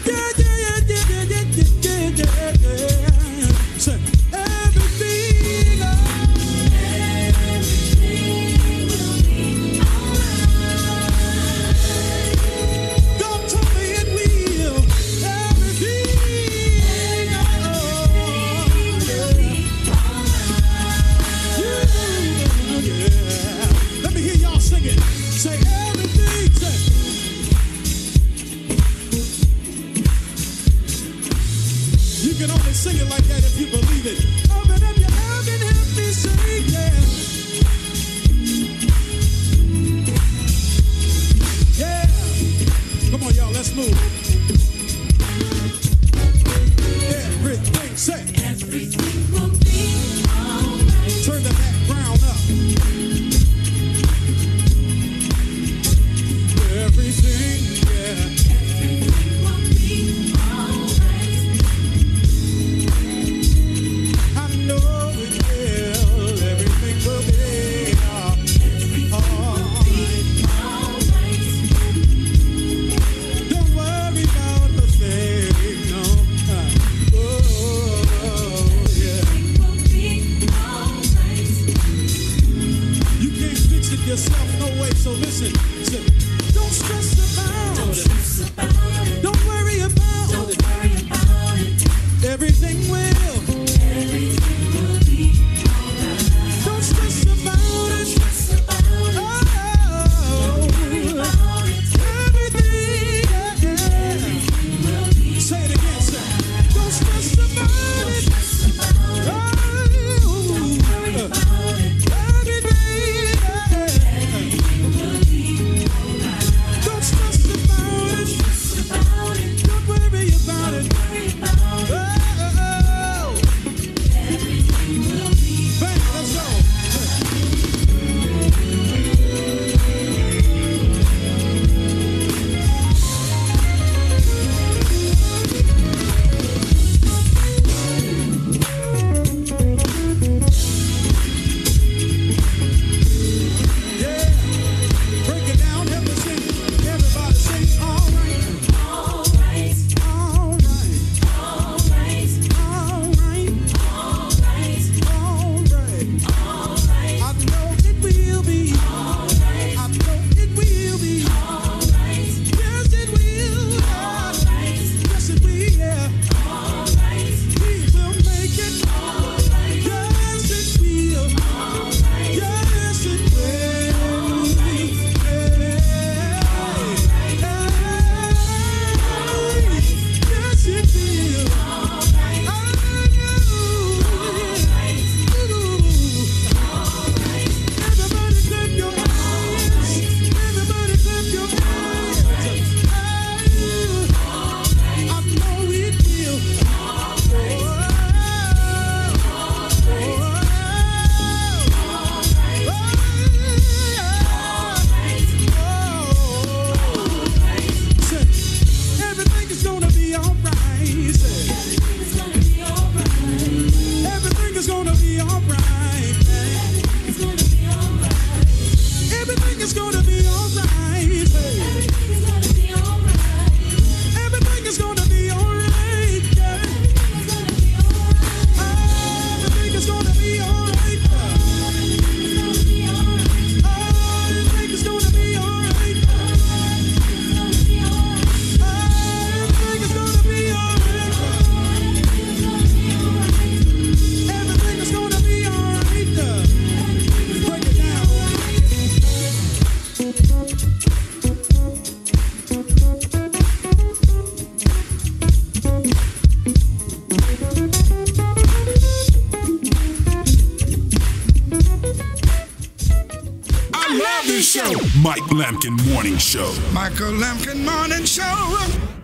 Yeah, yeah, yeah, yeah, yeah, yeah, yeah, yeah, yeah. Say everything. Everything will be alright. Don't tell me it will. Everything. let's move. Everything say. Everything will be alright. Turn the background up. Everything, yeah. Everything will be alright. I know it will. Everything will be alright. Don't worry about the thing, no. You can't fix it yourself, no way. So listen. Don't stress about it. Don't worry about it. Everything will. Be alright. Don't stress about it. Oh, everything will be. Say it again, say. Don't stress about it. Don't worry about it. Don't stress about it. Don't worry about it. Oh, everything will be. Bang, let's go. Yeah, break it down, help me sing. Everybody sing, all right. All right. All right. All right. All right. All right. All right. All right. I know it will be. All right. I know it will be. All right. Yes, it will. All right. Yes, it will, yeah. All right. We will make it. All right. Yes, it will. All right. Yes, it will. Yes, it will. Everybody clap your hands. Everybody clap your hands. I know it will. Everything is gonna be alright. Everything is gonna be alright. Everything is gonna be alright. Everything is gonna be alright. Everything is gonna be alright. Everything is gonna be alright. Everything is gonna be alright. Everything is gonna be alright. Break it down. I love this show. Mike Lampkin Morning Show. Michael Lampkin Morning Show.